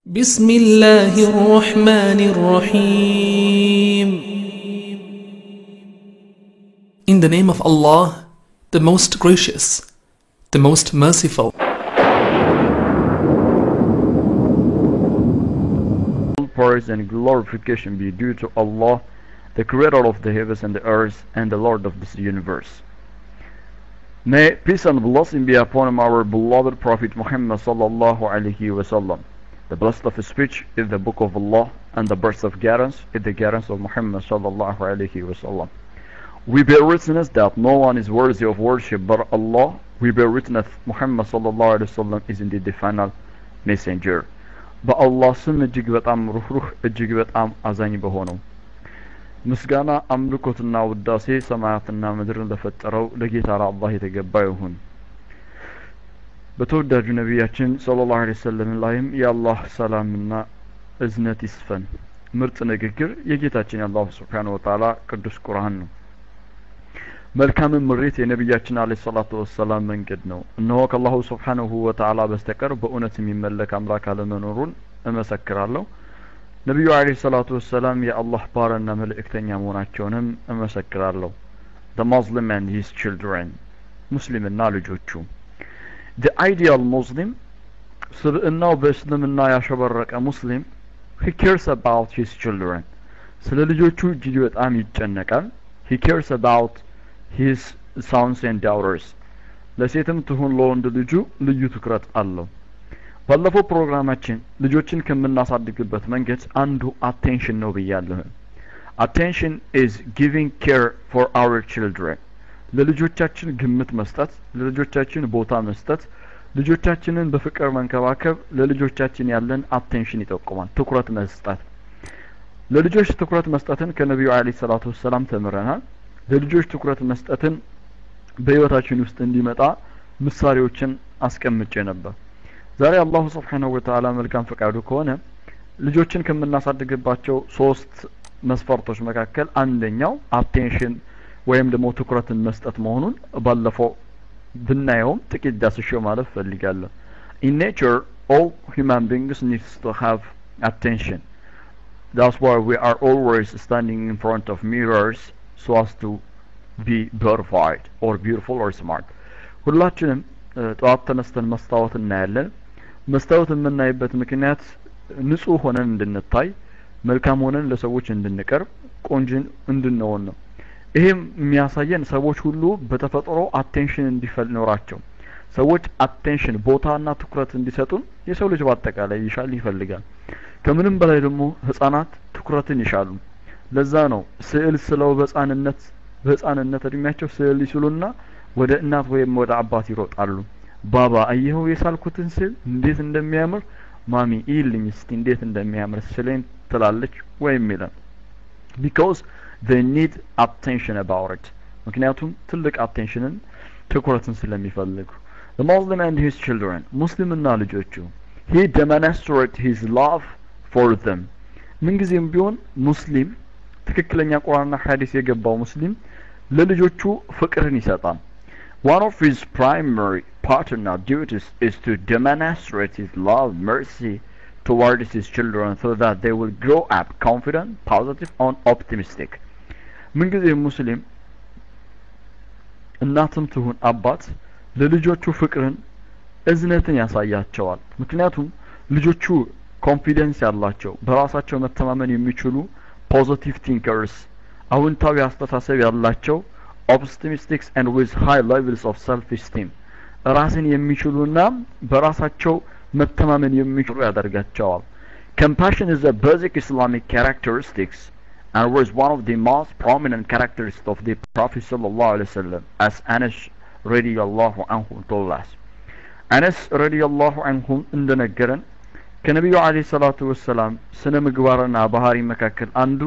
بسم الله الرحمن الرحيم. In the name of Allah, the most gracious, the most merciful. All praise and glorification be due to Allah, the creator of the heavens and the earth, and the Lord of this universe. May peace and blessing be upon our beloved Prophet Muhammad sallallahu alaihi wasallam. The blessed of his speech is the book of Allah, and the burst of guidance is the guidance of Muhammad sallallahu alaihi wasallam. We bear witness that no one is worthy of worship but Allah. We bear witness Muhammad sallallahu alaihi wasallam is indeed the final messenger. በአላህ ስም እጅግ በጣም ሩህሩህ እጅግ በጣም አዛኝ በሆነው ምስጋና አምልኮትና ውዳሴ ሰማያትና ምድርን ለፈጠረው ለጌታ ለአላህ የተገባ ይሁን። በተወዳጁ ነቢያችን ሰለላሁ ዐለይሂ ወሰለም ላይም የአላህ ሰላምና እዝነት ይስፈን። ምርጥ ንግግር የጌታችን የአላህ ሱብሓነሁ ወተዓላ ቅዱስ ቁርአን ነው። መልካም ምሪት የነቢያችን አለይሂ ሰላቱ ወሰላም መንገድ ነው። እነሆ ከአላሁ ሱብሓነሁ ወተዓላ በስተቀር በእውነት የሚመለክ አምላክ አለመኖሩን እመሰክራለሁ። ነቢዩ አለይሂ ሰላቱ ወሰላም የአላህ ባሪያና መልእክተኛ መሆናቸውንም እመሰክራለሁ። The Muslim and his children, ሙስሊምና ልጆቹ። The ideal Muslim, ስብዕናው በእስልምና ያሸበረቀ ሙስሊም, he cares about his children, ስለ ልጆቹ እጅግ በጣም ይጨነቃል። He cares about his sons and daughters, ለሴትም ትሁን ለወንድ ልጁ ልዩ ትኩረት አለው። ባለፈው ፕሮግራማችን ልጆችን ከምናሳድግበት መንገድ አንዱ attention ነው ብያለሁ። Attention is giving care for our children. ለልጆቻችን ግምት መስጠት፣ ለልጆቻችን ቦታ መስጠት፣ ልጆቻችንን በፍቅር መንከባከብ ለልጆቻችን ያለን አቴንሽን ይጠቁማል። ትኩረት መስጠት። ለልጆች ትኩረት መስጠትን ከነብዩ አለይሂ ሰላቱ ወሰለም ተምረናል። ለልጆች ትኩረት መስጠትን በህይወታችን ውስጥ እንዲመጣ ምሳሌዎችን አስቀምጬ ነበር። ዛሬ አላሁ ሱብሓነሁ ወተዓላ መልካም ፈቃዱ ከሆነ ልጆችን ከምናሳድግባቸው ሶስት መስፈርቶች መካከል አንደኛው አቴንሽን ወይም ደግሞ ትኩረትን መስጠት መሆኑን ባለፈው ብናየውም ጥቂት ዳስሼው ማለት ፈልጋለሁ። In nature, all human beings needs to have attention. That's why we are always standing in front of mirrors so as to be beautified or beautiful or smart. ሁላችንም ጠዋት ተነስተን መስታወት እናያለን። መስታወት የምናይበት ምክንያት ንጹህ ሆነን እንድንታይ፣ መልካም ሆነን ለሰዎች እንድንቀርብ፣ ቆንጆን እንድንሆን ነው። ይሄም የሚያሳየን ሰዎች ሁሉ በተፈጥሮ አቴንሽን እንዲኖራቸው፣ ሰዎች አቴንሽን ቦታና ትኩረት እንዲሰጡን የሰው ልጅ በአጠቃላይ ይፈልጋል። ከምንም በላይ ደግሞ ህፃናት ትኩረትን ይሻሉ። ለዛ ነው ስዕል ስለው በህፃንነት እድሜያቸው ስዕል ይስሉና ወደ እናት ወይም ወደ አባት ይሮጣሉ። ባባ አየኸው የሳልኩትን ስዕል እንዴት እንደሚያምር፣ ማሚ ይልኝ እስቲ እንዴት እንደሚያምር ስለኝ ትላለች ወይም ይላል። because they need attention about it. ምክንያቱም ትልቅ attentionን ትኩረትን ስለሚፈልጉ። The Muslim and his children, ሙስሊምና ልጆቹ, he demonstrates his love for them. ምንጊዜም ቢሆን ሙስሊም ትክክለኛ ቁርአንና ሐዲስ የገባው ሙስሊም ለልጆቹ ፍቅርን ይሰጣል። One of his primary paternal duties is to demonstrate his love, mercy towards his children so that they will grow up confident, positive and optimistic. ምንጊዜ ሙስሊም እናትም ትሁን አባት ለልጆቹ ፍቅርን እዝነትን ያሳያቸዋል። ምክንያቱም ልጆቹ ኮንፊደንስ ያላቸው፣ በራሳቸው መተማመን የሚችሉ ፖዚቲቭ ቲንከርስ፣ አዎንታዊ አስተሳሰብ ያላቸው optimists and with high levels of self-esteem, ራስን የሚችሉና በራሳቸው መተማመን የሚችሉ ያደርጋቸዋል። Compassion is a basic Islamic characteristics and was one of the most prominent characteristics of the Prophet sallallahu alaihi wasallam, as Anas radiyallahu anhu told us. Anas radiyallahu anhu እንደነገረን ከነብዩ አለይሂ ሰላቱ ወሰለም ስነ ምግባርና ባህሪ መካከል አንዱ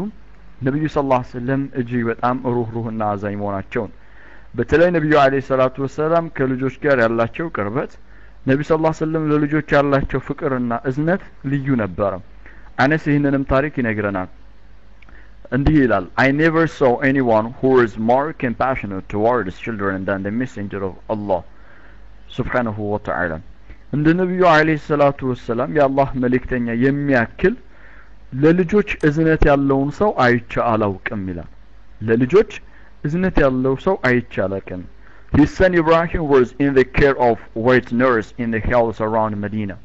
ነብዩ ሰለላሁ ዐለይሂ ወሰለም እጅግ በጣም ሩህሩህና አዛኝ መሆናቸው። በተለይ ነብዩ አለይሂ ሰላቱ ወሰለም ከልጆች ጋር ያላቸው ቅርበት፣ ነብዩ ሰለላሁ ዐለይሂ ወሰለም ለልጆች ያላቸው ፍቅርና እዝነት ልዩ ነበር። አነስ ይህንንም ታሪክ ይነግረናል። እንዲህ ይላል፣ I never saw anyone who was more compassionate towards his children than the messenger of Allah subhanahu wa ta'ala. እንደ ነብዩ አለይሂ ሰላቱ ወሰለም የአላህ መልእክተኛ የሚያክል ለልጆች እዝነት ያለውን ሰው አይቼ አላውቅም ይላል ለልጆች እዝነት ያለው ሰው አይቼ አላውቅም His son Ibrahim was in the care of white nurse in the hills around Medina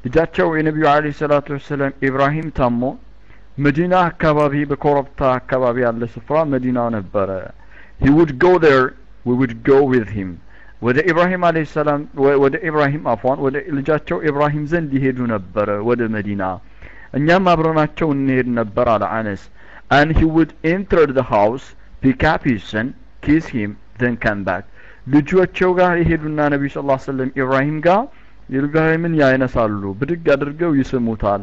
ልጃቸው የነብዩ አለይሂ ሰላቱ ወሰለም ኢብራሂም ታሞ መዲና አካባቢ በኮረብታ አካባቢ ያለ ስፍራ መዲና ነበረ He would go there we would go with him ወደ ኢብራሂም አለይሂ ሰላም ወደ ኢብራሂም አፏን ወደ ልጃቸው ኢብራሂም ዘንድ ይሄዱ ነበር ወደ መዲና እኛም አብረናቸው እንሄድ ነበር አለ አነስ and he would enter the house pick up his son kiss him then come back ልጆቸው ጋር ይሄዱና ነብዩ ሰለላሁ ዐለይሂ ወሰለም ኢብራሂም ጋር ኢብራሂምን ያይነሳሉ ብድግ አድርገው ይስሙታል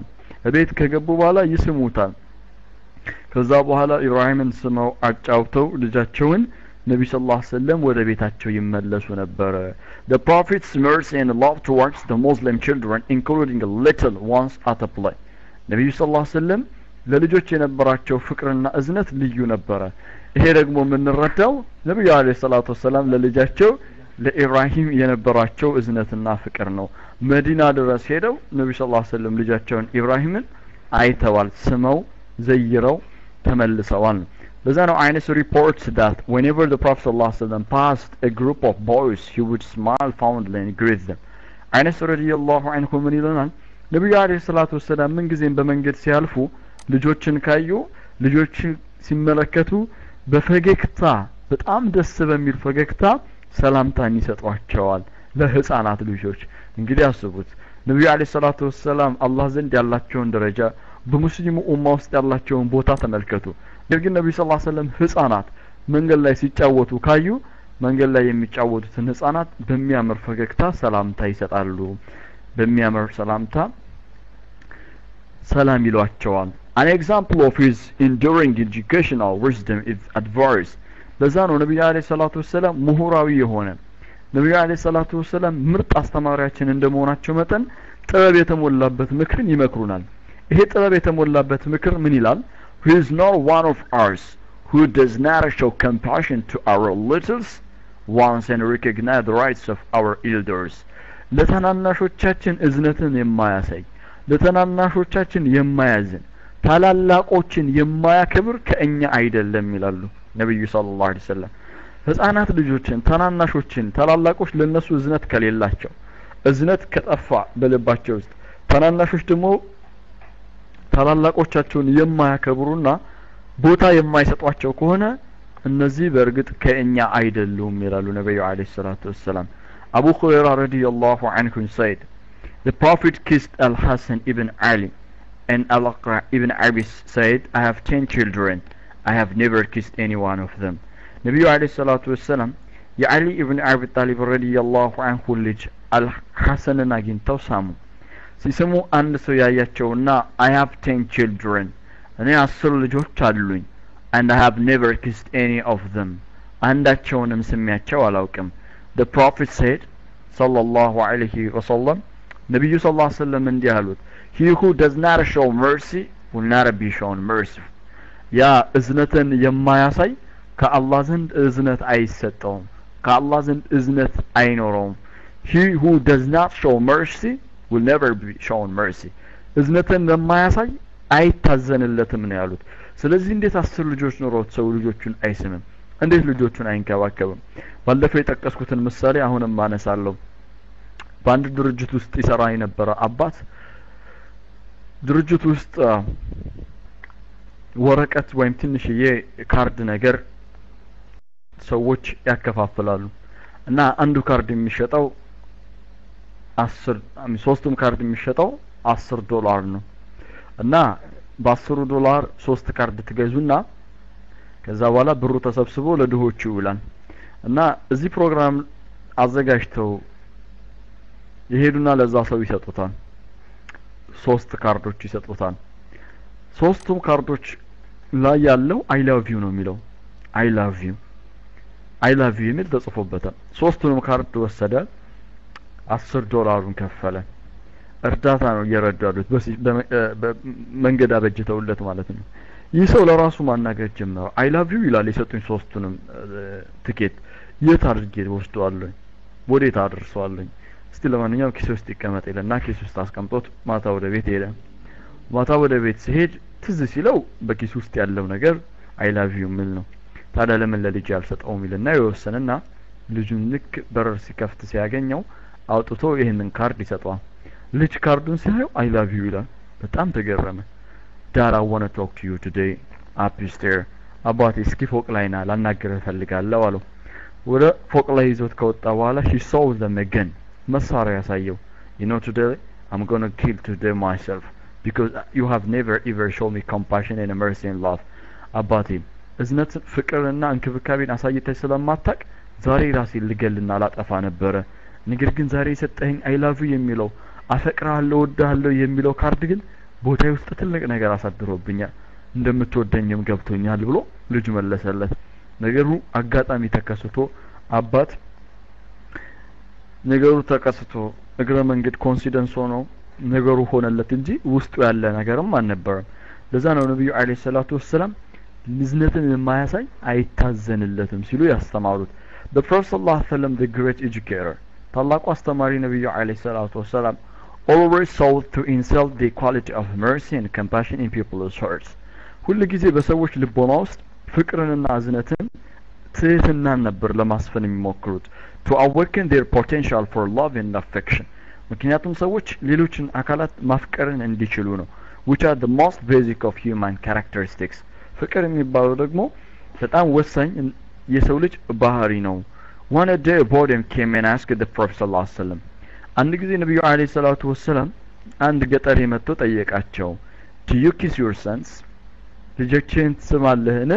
ቤት ከገቡ በኋላ ይስሙታል ከዛ በኋላ ኢብራሂምን ስመው አጫውተው ልጃቸውን ነብዩ ሰለላሁ ዐለይሂ ወሰለም ወደ ቤታቸው ይመለሱ ነበር The Prophet's mercy and love towards the Muslim children including the little ones at a play ነብዩ ሰለላሁ ዐለይሂ ወሰለም ለልጆች የነበራቸው ፍቅርና እዝነት ልዩ ነበር ይሄ ደግሞ የምንረዳው ነብዩ አለይሂ ሰላቱ ወሰለም ለልጃቸው ለኢብራሂም የነበራቸው እዝነትና ፍቅር ነው መዲና ድረስ ሄደው ነብዩ ሰለላሁ ዐለይሂ ወሰለም ልጃቸውን ኢብራሂምን አይተዋል ስመው ዘይረው ተመልሰዋል በዛ ነው Anas reports that whenever the Prophet sallallahu alaihi wasallam passed a group of boys he would smile fondly and greet them Anas radiyallahu anhu ምን ይለናል ነብዩ አለይሂ ሰላቱ ወሰለም ምን ጊዜም በመንገድ ሲያልፉ ልጆችን ካዩ ልጆችን ሲመለከቱ በፈገግታ በጣም ደስ በሚል ፈገግታ ሰላምታን ይሰጧቸዋል ለህፃናት ልጆች እንግዲህ አስቡት ነብዩ አለይሂ ሰላቱ ወሰለም አላህ ዘንድ ያላቸውን ደረጃ በሙስሊሙ ኡማ ውስጥ ያላቸውን ቦታ ተመልከቱ ግን ነብዩ ሰለላሁ ዐለይሂ ወሰለም ህፃናት መንገድ ላይ ሲጫወቱ ካዩ መንገድ ላይ የሚጫወቱትን ህፃናት በሚያምር ፈገግታ ሰላምታ ይሰጣሉ በሚያምር ሰላምታ ሰላም ይሏቸዋል An example of his enduring educational wisdom is advice በዛ ነው ነብዩ አለይሂ ሰላቱ ወሰለም ምሁራዊ የሆነ ነብዩ አለይሂ ሰላቱ ወሰለም ምርጥ አስተማሪያችን እንደመሆናቸው መጠን ጥበብ የተሞላበት ምክርን ይመክሩናል ይሄ ጥበብ የተሞላበት ምክር ምን ይላል He is not one of us who does not show compassion to our littles ones and recognize the rights of our elders ለተናናሾቻችን እዝነትን የማያሳይ ለተናናሾቻችን የማያዝን ታላላቆችን የማያከብር ከእኛ አይደለም ይላሉ ነብዩ ሰለላሁ ዐለይሂ ወሰለም ህፃናት ልጆችን ታናናሾችን ታላላቆች ለነሱ እዝነት ከሌላቸው እዝነት ከጠፋ በልባቸው ውስጥ ታናናሾች ደግሞ ታላላቆቻቸውን የማያከብሩና ቦታ የማይሰጧቸው ከሆነ እነዚህ በእርግጥ ከእኛ አይደሉም ይላሉ ነብዩ አለይሂ ሰላቱ ወሰለም አቡ ሁረይራ ረዲየላሁ ዐንሁ said The Prophet kissed Al-Hasan ibn Ali and Al-Aqra ibn Abis said I have 10 children I have never kissed any one of them ነብዩ አለይሂ ሰላቱ ወሰለም የአሊ ኢብኑ አቢ ጣሊብ ረዲየላሁ ዐንሁ ልጅ አልሐሰንን አግኝተው ሳሙ ሲስሙ አንድ ሰው ያያቸውና I have 10 children እኔ 10 ልጆች አሉኝ and I have never kissed any of them አንዳቸውንም ስሚያቸው አላውቅም The Prophet said sallallahu alayhi wa sallam ነብዩ ሰለላሁ ዐለይሂ ወሰለም እንዲህ አሉት He who does not show mercy will not be shown mercy ያ እዝነትን የማያሳይ ከአላህ ዘንድ እዝነት አይሰጠውም ከአላህ ዘንድ እዝነት አይኖረውም He who does not show mercy will never be shown mercy እዝነትን የማያሳይ አይታዘንለትም ነው ያሉት ስለዚህ እንዴት 10 ልጆች ኖሮት ሰው ልጆቹን አይስምም እንዴት ልጆቹን አይንከባከብም ባለፈው የጠቀስኩትን ምሳሌ አሁንም ማነሳለሁ በአንድ ድርጅት ውስጥ ይሰራ የነበረ አባት ድርጅት ውስጥ ወረቀት ወይም ትንሽዬ ካርድ ነገር ሰዎች ያከፋፍላሉ እና አንዱ ካርድ የሚሸጠው 10 ሶስቱም ካርድ የሚሸጠው $10 ነው እና በ$10 ሶስት ካርድ ትገዙና ከዛ በኋላ ብሩ ተሰብስቦ ለድሆቹ ይውላል እና እዚህ ፕሮግራም አዘጋጅተው ይሄዱና ለዛ ሰው ይሰጡታል ሶስት ካርዶች ይሰጡታል ሶስቱም ካርዶች ላይ ያለው I love you ነው የሚለው I love you የሚል ተጽፎበታል ሶስቱንም ካርድ ወሰደ $10 ከፈለ እርዳታ ነው እየረዳሉት በመንገድ አበጅተውለት ማለት ነው ይህ ሰው ለራሱ ማናገር ጀመረ I love you ይላል የሰጡኝ ሶስቱንም ትኬት የት አድርጌ ወስደዋለሁ ወዴት አድርሰዋለሁ እስቲ ለማንኛውም ኪስ ውስጥ ይቀመጥ ይለና ኪስ ውስጥ አስቀምጦት ማታ ወደ ቤት ሄደ። ማታ ወደ ቤት ሲሄድ ትዝ ሲለው በኪስ ውስጥ ያለው ነገር አይ ላቭ ዩ ሚል ነው። ታዲያ ለምን ለልጅ ያልሰጠውም ይልና ይወሰንና ልጁን ልክ በረር ሲከፍት ሲያገኘው አውጥቶ ይሄንን ካርድ ይሰጠዋል። ልጅ ካርዱን ሲያየው አይ ላቭ ዩ ይላል። በጣም ተገረመ። ዳድ አይ ዋንት ቱ ቶክ ቱ ዩ ቱዴይ upstairs አባቴ እስኪ ፎቅ ላይ ና ላናግርህ እፈልጋለሁ አለው። ወደ ፎቅ ላይ ይዞት ከወጣ በኋላ he saw them again መሳሪያ ያሳየው። you know today I'm going to kill today myself because you have never ever shown me compassion and mercy and love አባቴ እዝነት ፍቅርና እንክብካቤን አሳይተህ ስለማታውቅ ዛሬ ራሴን ልገልና ላጠፋ ነበረ። ነገር ግን ዛሬ የሰጠኸኝ አይ ላቭ ዩ የሚለው አፈቅርሃለሁ ወድሃለሁ የሚለው ካርድ ግን ቦታዬ ውስጥ ትልቅ ነገር አሳድሮብኛል እንደምትወደኝም ገብቶኛል ብሎ ልጅ መለሰለት። ነገሩ አጋጣሚ ተከስቶ አባት ነገሩ ተከስቶ እግረ መንገድ ኮንሲደንስ ሆኖ ነገሩ ሆነለት እንጂ ውስጡ ያለ ነገርም አልነበረም። ለዛ ነው ነብዩ አለይሂ ሰላቱ ወሰለም ልዝነትን የማያሳይ አይታዘንለትም ሲሉ ያስተማሩት። the prophet sallallahu alaihi wasallam the great educator ታላቁ አስተማሪ ነብዩ አለይሂ ሰላቱ ወሰለም always sought to instill the quality of mercy and compassion in people's hearts ሁሉ ጊዜ በሰዎች ልቦና ውስጥ ፍቅርንና እዝነትን ትህትናን ነበር ለማስፈን የሚሞክሩት to awaken their potential for love and affection ምክንያቱም ሰዎች ሌሎችን አካላት ማፍቀርን እንዲችሉ ነው which are the most basic of human characteristics ፍቅር የሚባለው ደግሞ በጣም ወሳኝ የሰው ልጅ ባህሪ ነው one day a boy came and asked the prophet sallallahu alaihi wasallam አንድ ጊዜ ነብዩ አለይሂ ሰላቱ ወሰለም አንድ ገጠር መጥቶ ጠየቃቸው do you kiss your sons ልጆችን ትስማለህን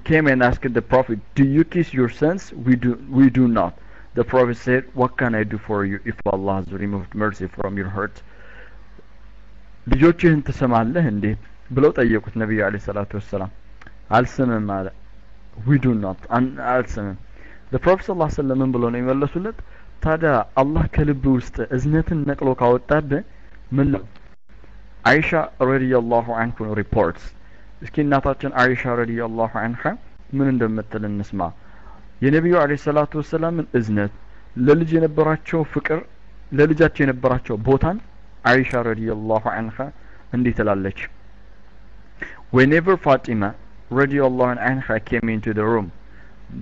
came and asked the prophet do you kiss your sons we do not the prophet said what can I do for you if Allah has removed mercy from your heart ልጆችን ትስማለህ እንዴ ብለው ጠየቁት ነብዩ አለይሂ ሰላቱ ወሰለም አልስምም አለ we do not አልስምም the prophet sallallahu alaihi wasallam ብለው ነው የመለሱለት ታዲያ አላህ ከልብ ውስጥ እዝነትን ነቅሎ ካወጣብህ ምን አይሻ ረዲየላሁ ዐንሁ reports እስኪ እናታችን አይሻ ረዲየላሁ ዐንሃ ምን እንደምትል እንስማ የነብዩ አለይሂ ሰላቱ ወሰለም እዝነት ለልጅ የነበራቸው ፍቅር ለልጃቸው የነበራቸው ቦታን አይሻ ረዲየላሁ ዐንሃ እንዲህ ትላለች whenever Fatima ረዲየላሁ ዐንሃ came into the room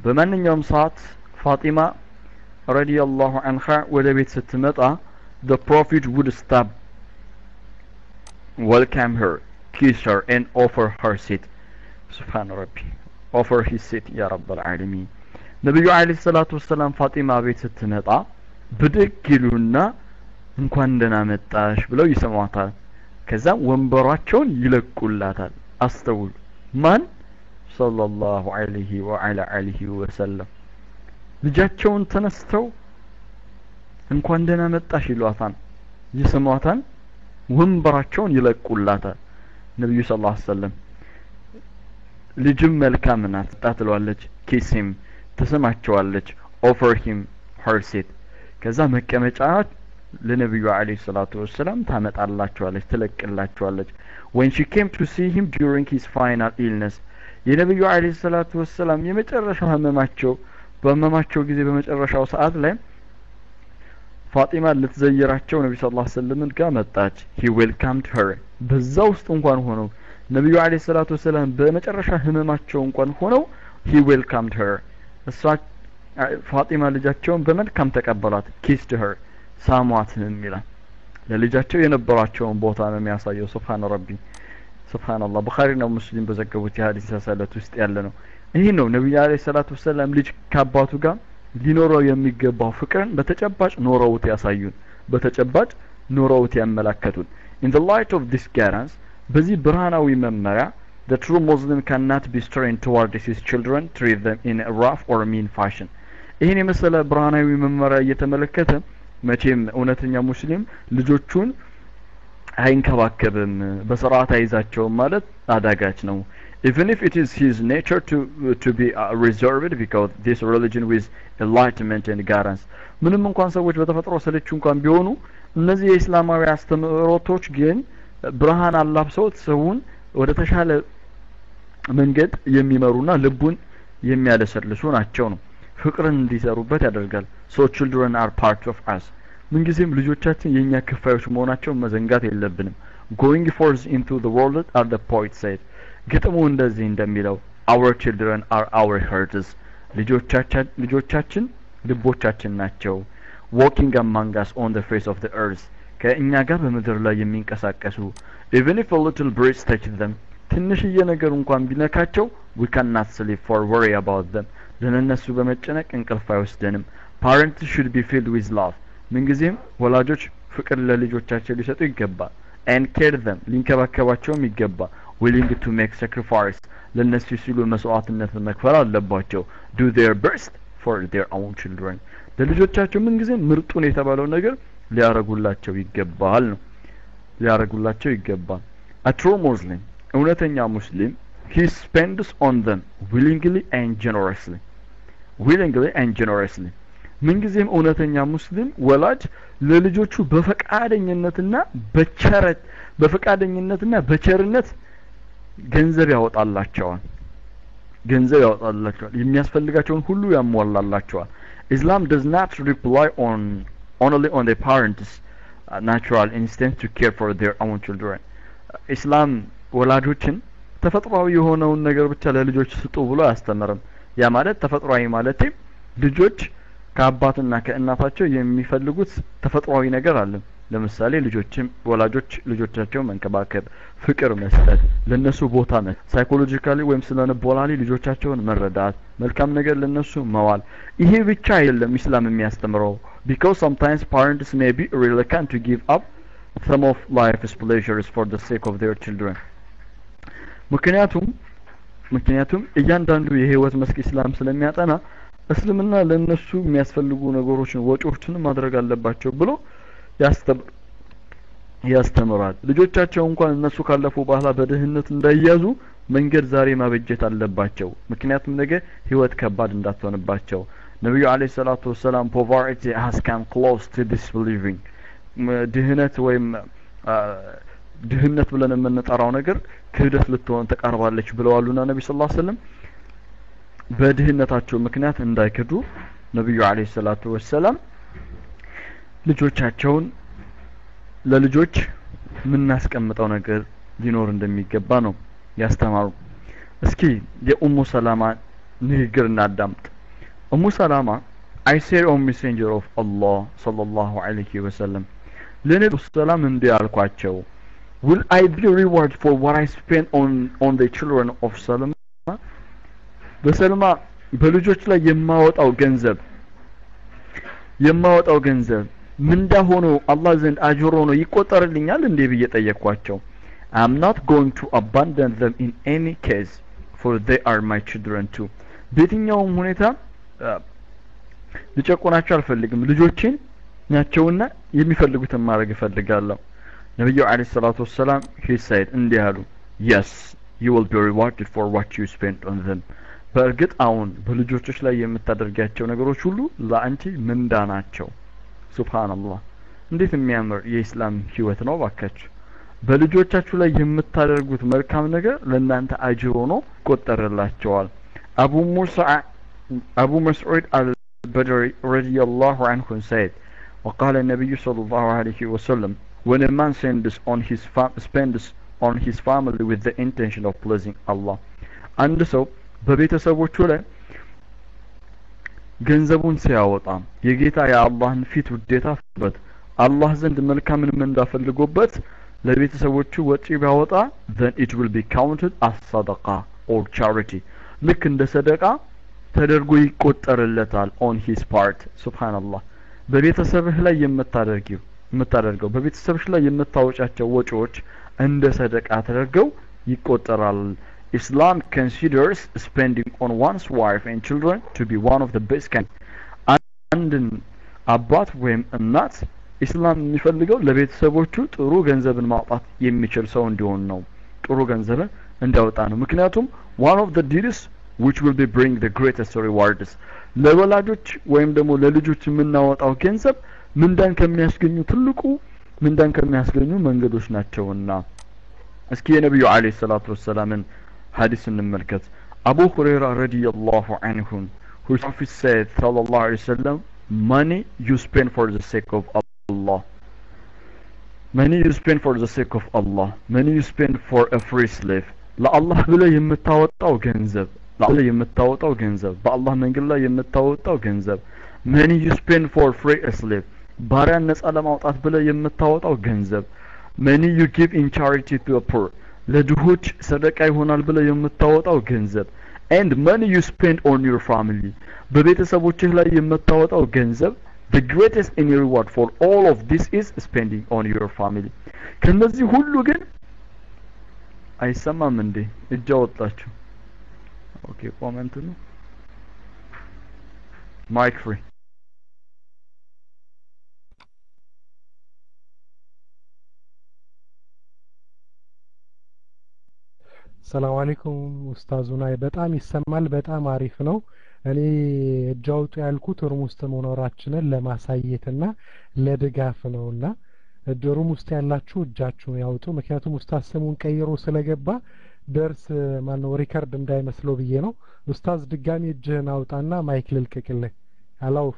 በማንኛውም ሰዓት ፋጢማ ረዲየላሁ ዐንሃ ወደ ቤት ስትመጣ the prophet would stop welcome her kiss her and offer her seat subhan rabbi offer his seat ya rabbal alamin ነብዩ አለይሂ ሰላቱ ወሰለም ፋጢማ ቤት ስትመጣ ብድግ ይሉና እንኳን ደህና መጣሽ ብለው ይሰማታል ከዛ ወንበራቸውን ይለቁላታል አስተውሉ ማን ሰለላሁ ዐለይሂ ወዐላ አሊሂ ወሰለም ልጃቸውን ተነስተው እንኳን ደህና መጣሽ ይሏታል ይሰማታል ወንበራቸውን ይለቁላታል ነብዩ ሰለላሁ ዐለይሂ ወሰለም ልጅም መልካም ናት ታትሏለች ኪስም ተሰማቸዋለች offer him her seat ከዛ መቀመጫ ለነብዩ አለይሂ ሰላቱ ወሰለም ታመጣላቸዋለች ትለቅላቸዋለች when she came to see him during his final illness የነብዩ አለይሂ ሰላቱ ወሰለም የመጨረሻ ህመማቸው በመማቸው ጊዜ በመጨረሻው ሰዓት ላይ ፋጢማ ልትዘይራቸው ነብዩ ሰለላሁ ዐለይሂ ወሰለም ጋር መጣች he welcomed her በዛው ውስጥ እንኳን ሆነው ነብዩ አለይሂ ሰላቱ ወሰለም በመጨረሻ ህመማቸው እንኳን ሆነው he welcomed her እሷ ፋጢማ ልጃቸውን በመልካም ተቀበሏት kissed her ሳሟትም ይላል ለልጃቸው የነበራቸውን ቦታ ነው የሚያሳየው ሱብሃን ረቢ ሱብሃንአላህ ቡኻሪ ነው ሙስሊም በዘገቡት የሐዲስ ሰሰለት ውስጥ ያለ ነው ይሄ ነው ነብዩ አለይሂ ሰላቱ ወሰለም ልጅ ከአባቱ ጋር ሊኖረው የሚገባው ፍቅርን በተጨባጭ ኖረውት ያሳዩን በተጨባጭ ኖረውት ያመላከቱን in the light of this guidance በዚህ ብርሃናዊ መመሪያ the true Muslim cannot be stern toward his children treat them in a rough or mean fashion ይሄን የመሰለ ብርሃናዊ መመሪያ እየተመለከተ መቼም እውነተኛ ሙስሊም ልጆቹን አይንከባከብም በስርዓት አይዛቸውም ማለት አዳጋች ነው even if it is his nature to be reserved because this religion with enlightenment and guidance ምንም እንኳን ሰዎች በተፈጥሮ ሰለቹ እንኳን ቢሆኑ እነዚህ የእስላማዊ አስተምህሮቶች ግን ብርሃን አላብሰውት ሰውን ወደ ተሻለ መንገድ የሚመሩና ልቡን የሚያለሰልሱ ናቸው ነው ፍቅርን እንዲሰሩበት ያደርጋል so children are part of us ምን ጊዜም ልጆቻችን የኛ ክፋዮች መሆናቸውን መዘንጋት የለብንም going forth into the world as the poet said ግጥሙ እንደዚህ እንደሚለው our children are our hearts ልጆቻችን ልቦቻችን ናቸው walking among us on the face of the earth ከእኛ ጋር በመድር ላይ የሚንቀሳቀሱ even if a little breeze touches them ትንሽዬ ነገር እንኳን ቢነካቸው we cannot sleep for worry about them ለነሱ በመጨነቅ እንቅልፍ አይወስደንም parents should be filled with love ምን ጊዜም ወላጆች ፍቅር ለልጆቻቸው ሊሰጡ ይገባል and care them ሊንከባከባቸውም ይገባል willing to make sacrifice ለነሱ ሲሉ መስዋዕትነትን መክፈል አለባቸው do their best for their own children ለልጆቻቸው ምን ጊዜም ምርጡን የተባለው ነገር ሊያረጉላቸው ይገባል ነው ሊያረጉላቸው ይገባል a true muslim እውነተኛ ሙስሊም he spends on them willingly and generously ምን ጊዜም እውነተኛ ሙስሊም ወላጅ ለልጆቹ በፈቃደኝነትና በቸርነት ገንዘብ ያወጣላቸዋል የሚያስፈልጋቸውን ሁሉ ያሟላላቸዋል Islam does not rely only on the parents natural instinct to care for their own children Islam ወላጆችን ተፈጥሯዊ የሆነውን ነገር ብቻ ለልጆች ስጡ ብሎ አያስተምርም ያ ማለት ተፈጥሯዊ ማለት ልጆች ከአባትና ከእናታቸው የሚፈልጉት ተፈጥሯዊ ነገር አለ ለምሳሌ ወላጆች ልጆቻቸውን መንከባከብ ፍቅር መስጠት ለነሱ ቦታ መስጠት ሳይኮሎጂካሊ ወይም ስለነበላሊ ልጆቻቸውን መረዳት መልካም ነገር ለነሱ መዋል ይሄ ብቻ አይደለም ኢስላም የሚያስተምረው because sometimes parents may be reluctant to give up some of life's pleasures for the sake of their children ምክንያቱም እያንዳንዱ የህይወት መስክ ኢስላም ስለሚያጠና እስልምና ለነሱ የሚያስፈልጉ ነገሮችን ወጪዎችን ማድረግ አለባቸው ብሎ ያስተምራል ልጆቻቸው እንኳን እነሱ ካለፉ በኋላ በደህንነት እንዳይያዙ መንገድ ዛሬ ማበጀት አለባቸው ምክንያቱም ነገ ህይወት ከባድ እንዳትሆንባቸው ነብዩ አለይሂ ሰላቱ ወሰለም poverty has come close to disbelieving ድህነት ብለን የምንጠራው ነገር ክህደት ልትሆን ተቃርባለች ብለዋልና ነብዩ ሰለላሁ ዐለይሂ ወሰለም በድህነታቸው ምክንያት እንዳይከዱ ነብዩ አለይሂ ሰላቱ ወሰለም ልጆቻቸውን ለልጆች ምናስቀምጠው ነገር ሊኖር እንደሚገባ ነው ያስተማሩ እስኪ የኡሙ ሰላማ ንግግር እናዳምጥ ኡሙ ሰላማ I said O messenger of Allah sallallahu alayhi wa sallam ለነብዩ ሰላም እንዲህ አልኳቸው will I be rewarded for what I spent on the children of Salama በሰልማ በልጆች ላይ የማወጣው ገንዘብ ምንዳ ሆኖ አላህ ዘንድ አጅር ሆኖ ይቆጠርልኛል እንዴ ብዬ ጠየቅኳቸው I'm not going to abandon them in any case for they are my children too በየትኛውም ሁኔታ ልጨቆናቸው አልፈልግም ልጆቼን ናቸውና የሚፈልጉትን ማድረግ እፈልጋለሁ ነብዩ አለይሂ ሰላቱ ወሰለም he said እንዲህ አሉ yes you will be rewarded for what you spent on them በእርግጥ አሁን በልጆችሽ ላይ የምታደርጋቸው ነገሮች ሁሉ ለአንቺ ምንዳ ናቸው ሱብሃንአላህ እንዴት የሚያምር የኢስላም ህይወት ነው ባካችሁ በልጆቻችሁ ላይ የምታደርጉት መልካም ነገር ለእናንተ አጅር ሆኖ ይቆጠርላችኋል አቡ መስዑድ አልበድሪ ረዲየላሁ ዐንሁ said وقال النبي صلى الله عليه وسلم when a man spends on his family with the intention of pleasing Allah አንድ ሰው በቤተሰቦቹ ላይ ገንዘቡን ሲያወጣ የጌታ የአላህን ፊት ውዴታ ፈበት አላህ ዘንድ መልካምን እንዳፈልጎበት ለቤተሰቦቹ ወጪ ቢያወጣ then it will be counted as sadaqa or charity ልክ እንደ ሰደቃ ተደርጎ ይቆጠርለታል on his part ሱብሃንአላህ በቤተሰብህ ላይ የምታደርገው በቤተሰብሽ ላይ የምታወጫቸው ወጪዎች እንደ ሰደቃ ተደርገው ይቆጠራል Islam considers spending on one's wife and children to be one of the best kind. አንድን አባት ወይም እናት ኢስላም የሚፈልገው ለቤተሰቦቹ ጥሩ ገንዘብን ማውጣት የሚችል ሰው እንዲሆን ነው ጥሩ ገንዘብን እንዲያወጣ ነው ምክንያቱም one of the deeds which will be bring the greatest rewards ለወላጆች ወይም ደግሞ ለልጆች የምናወጣው ገንዘብ ምንዳን ከሚያስገኙ መንገዶች ናቸውና እስኪ የነብዩ አለይሂ ሰላቱ ወሰላምን ሐዲስ እንመልከት አቡ ሁረይራ ረዲየላሁ ዐንሁ whose Prophet said sallallahu alaihi wasallam, money you spend for the sake of Allah, money you spend for the sake of Allah, money you spend for a free slave. ለአላህ ብለህ የምታወጣው ገንዘብ ለአላህ የምታወጣው ገንዘብ በአላህ መንገድ ላይ የምታወጣው ገንዘብ money you spend for free a slave ባሪያን ነፃ ለማውጣት ብለህ የምታወጣው ገንዘብ money you give in charity to the poor ለድሆች ሰደቃ ይሆናል ብለህ የምታወጣው ገንዘብ and money you spend on your family በቤተሰቦችህ ላይ የምታወጣው ገንዘብ the greatest any reward for all of this is spending on your family ከነዚህ ሁሉ ግን አይሰማም እንዴ እጅ አወጣችሁ ኦኬ ኮሜንት ነው ማይክ ፍሪ ሰላም አለይኩም ኡስታዙና በጣም ይሰማል በጣም አሪፍ ነው እኔ እጃውጡ ያልኩት ሩም ውስጥ መኖራችንን ለማሳየትና ለድጋፍ ነውና ሩም ውስጥ ያላችሁ እጃችሁን ያውጡ ምክንያቱም ኡስታዝ ስሙን ቀይሮ ስለገባ ደርስ ማነው ሪከርድ እንዳይመስለው ብዬ ነው ኡስታዝ ድጋሚ እጅህን አውጣና ማይክ ልልቀቅልህ አላውፍ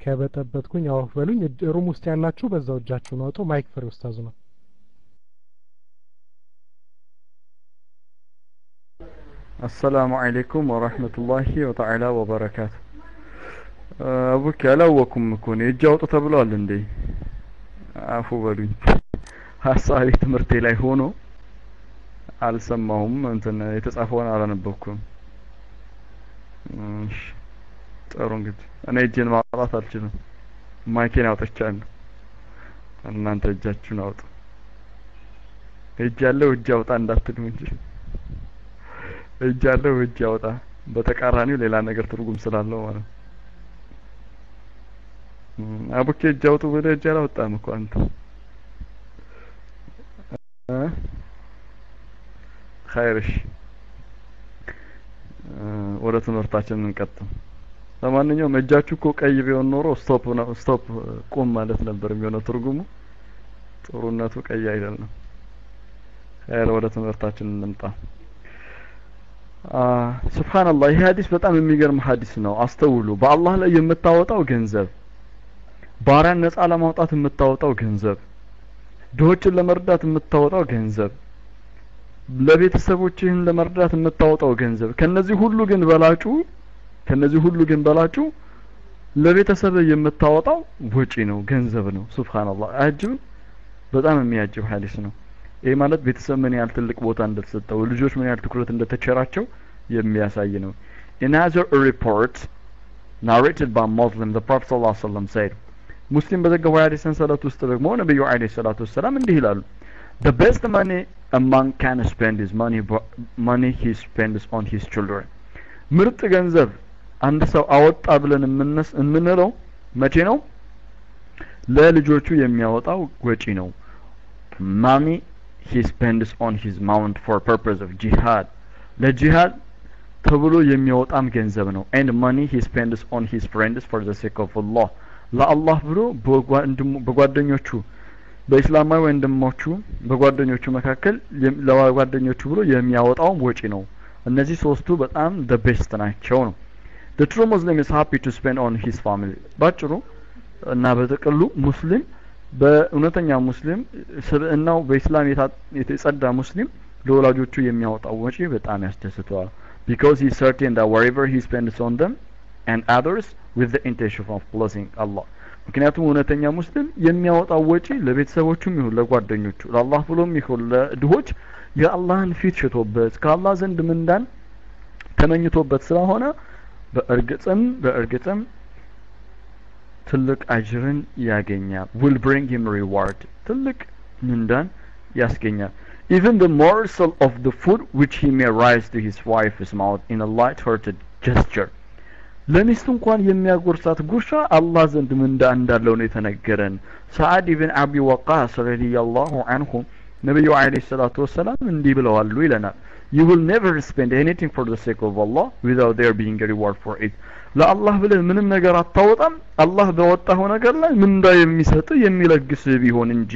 ከበጠበጥኩኝ አውፍ በሉኝ ሩም ውስጥ ያላችሁ በዛው እጃችሁን አውጡ ማይክ ፍሪ ኡስታዙ ነው السلام عليكم ورحمة الله وتعالى وبركاته አቡክ ያላወኩም እኮ ነው እጃውጡ ተብሏል እንዴ አፉ በሉኝ ሐሳቤ ትምርቴ ላይ ሆኖ አልሰማሁም እንትን የተጻፈውን አላነበብኩም እሺ ጥሩ እንግዲህ እኔ እጄን ማውጣት አልችልም ማይኬን አውጥቻለሁ እናንተ እጃችሁን አውጡ እጅ ያለው እጅ አውጣ እንዳትሉ እንጂ እጅ ያለው እጅ አውጣ በተቃራኒው ሌላ ነገር ትርጉም ስላለው ማለት አቡኬ እጅ አውጡ ወደ እጅ አላወጣም እኮ አንተ ኸይርሽ ወደ ትምህርታችን እንቀጥል ለማንኛውም እጃችሁ እኮ ቀይ ቢሆን ኖሮ ስቶፕ ቆም ማለት ነበር የሚሆነው ትርጉሙ ጥሩነቱ ቀይ አይደለም ኸይር ወደ ትምህርታችን እንምጣ ሱብሃንአላህ ይህ ሐዲስ በጣም የሚገርም ሐዲስ ነው አስተውሉ በአላህ ላይ የምታወጣው ገንዘብ ባሪያን ነፃ ለማውጣት የምታወጣው ገንዘብ ድሆችን ለመርዳት የምታወጣው ገንዘብ ለቤተሰቦችህን ለመርዳት የምታወጣው ገንዘብ ከነዚህ ሁሉ ግን በላጩ ለቤተሰብ የምታወጣው ወጪ ነው ገንዘብ ነው ሱብሃንአላህ አጅብ በጣም የሚያጅብ ሐዲስ ነው ይሄ ማለት ቤተሰብ ምን ያህል ትልቅ ቦታ እንደተሰጠው ልጆች ምን ያህል ትኩረት እንደተቸራቸው የሚያሳይ ነው in another report narrated by Muslim the Prophet sallallahu alaihi wasallam said ሙስሊም በዘገበው ሐዲስ ሰንሰለት ውስጥ ደግሞ ነብዩ አለይሂ ሰላቱ ወሰለም እንዲህ ይላሉ the best money a man can spend is money he spends on his children ምርጥ ገንዘብ አንድ ሰው አወጣ ብለን የምንለው መቼ ነው ለልጆቹ የሚያወጣው ወጪ ነው money he spends on his mount for purpose of jihad ለጂሃድ ተብሎ የሚያወጣም ገንዘብ ነው and money he spends on his friends for the sake of Allah ለአላህ ብሎ በጓደኞቹ በእስላማዊ ወንድሞቹ በጓደኞቹ መካከል ለጓደኞቹ ብሎ የሚያወጣው ወጪ ነው እነዚህ ሶስቱ በጣም the best ናቸው ነው the true Muslim is happy to spend on his family ባጭሩ እና በተቀሉ ሙስሊም በእውነተኛ ሙስሊም ስብዕናው በእስላም የተጸዳ ሙስሊም ለወላጆቹ የሚያወጣው ወጪ በጣም ያስደስተዋል because he is certain that wherever he spends on them and others with the intention of pleasing Allah ምክንያቱም እውነተኛ ሙስሊም የሚያወጣው ወጪ ለቤተሰቦቹም ይሁን ለጓደኞቹ ለአላህ ብሎም ይሁን ለድሆች የአላህን ፊት ሽቶበት ከአላህ ዘንድ ምንዳን ተመኝቶበት ስለሆነ በእርግጥም ትልቅ አጅርን ያገኛል will bring him reward ትልቅ ምንዳን ያስገኛል even the morsel of the food which he may rise to his wife's mouth in a light-hearted gesture ለሚስቱ እንኳን የሚያጎርሳት ጉርሻ አላህ ዘንድ ምንዳ እንዳለው ነው የተነገረን ሰዓድ ኢብን አቢ ወቃስ ረዲየላሁ ዐንሁ ነብዩ አለይሂ ሰላቱ ወሰለም እንዲህ ብለዋል ይለናል you will never spend anything for the sake of Allah without there being a reward for it ለአላህ ብለህ ምንም ነገር አታወጣም አላህ በወጣው ነገር ላይ ምንዳ የሚሰጥ የሚለግስ ቢሆን እንጂ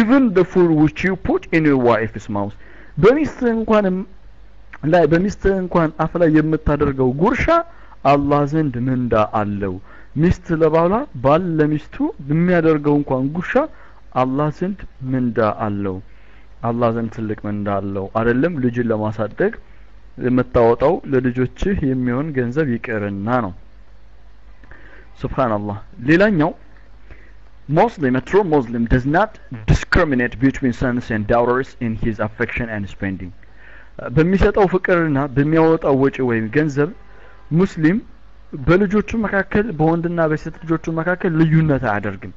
even the food which you put in your wife's mouth በሚስት እንኳን ላይ በሚስት እንኳን አፍ ላይ የምታደርገው ጉርሻ አላህ ዘንድ ምንዳ አለው ሚስት ለባሏ ባል ለሚስቱ በሚያደርገው እንኳን ጉርሻ አላህ ዘንድ ምንዳ አለው አላህ ዘንድ ትልቅ ምንዳ አለው አይደለም ልጅን ለማሳደግ የምታወጣው ለልጆችህ የሚሆን ገንዘብ ይቀርና ነው ሱብሃንአላህ ሌላኛው Muslim, a true Muslim does not discriminate between sons and daughters in his affection and spending. በሚሰጠው ፍቅርና በሚያወጣው ወጪ ወይም ገንዘብ ሙስሊም በልጆቹ መካከል በወንድና በሴት ልጆቹ መካከል ልዩነት አያደርግም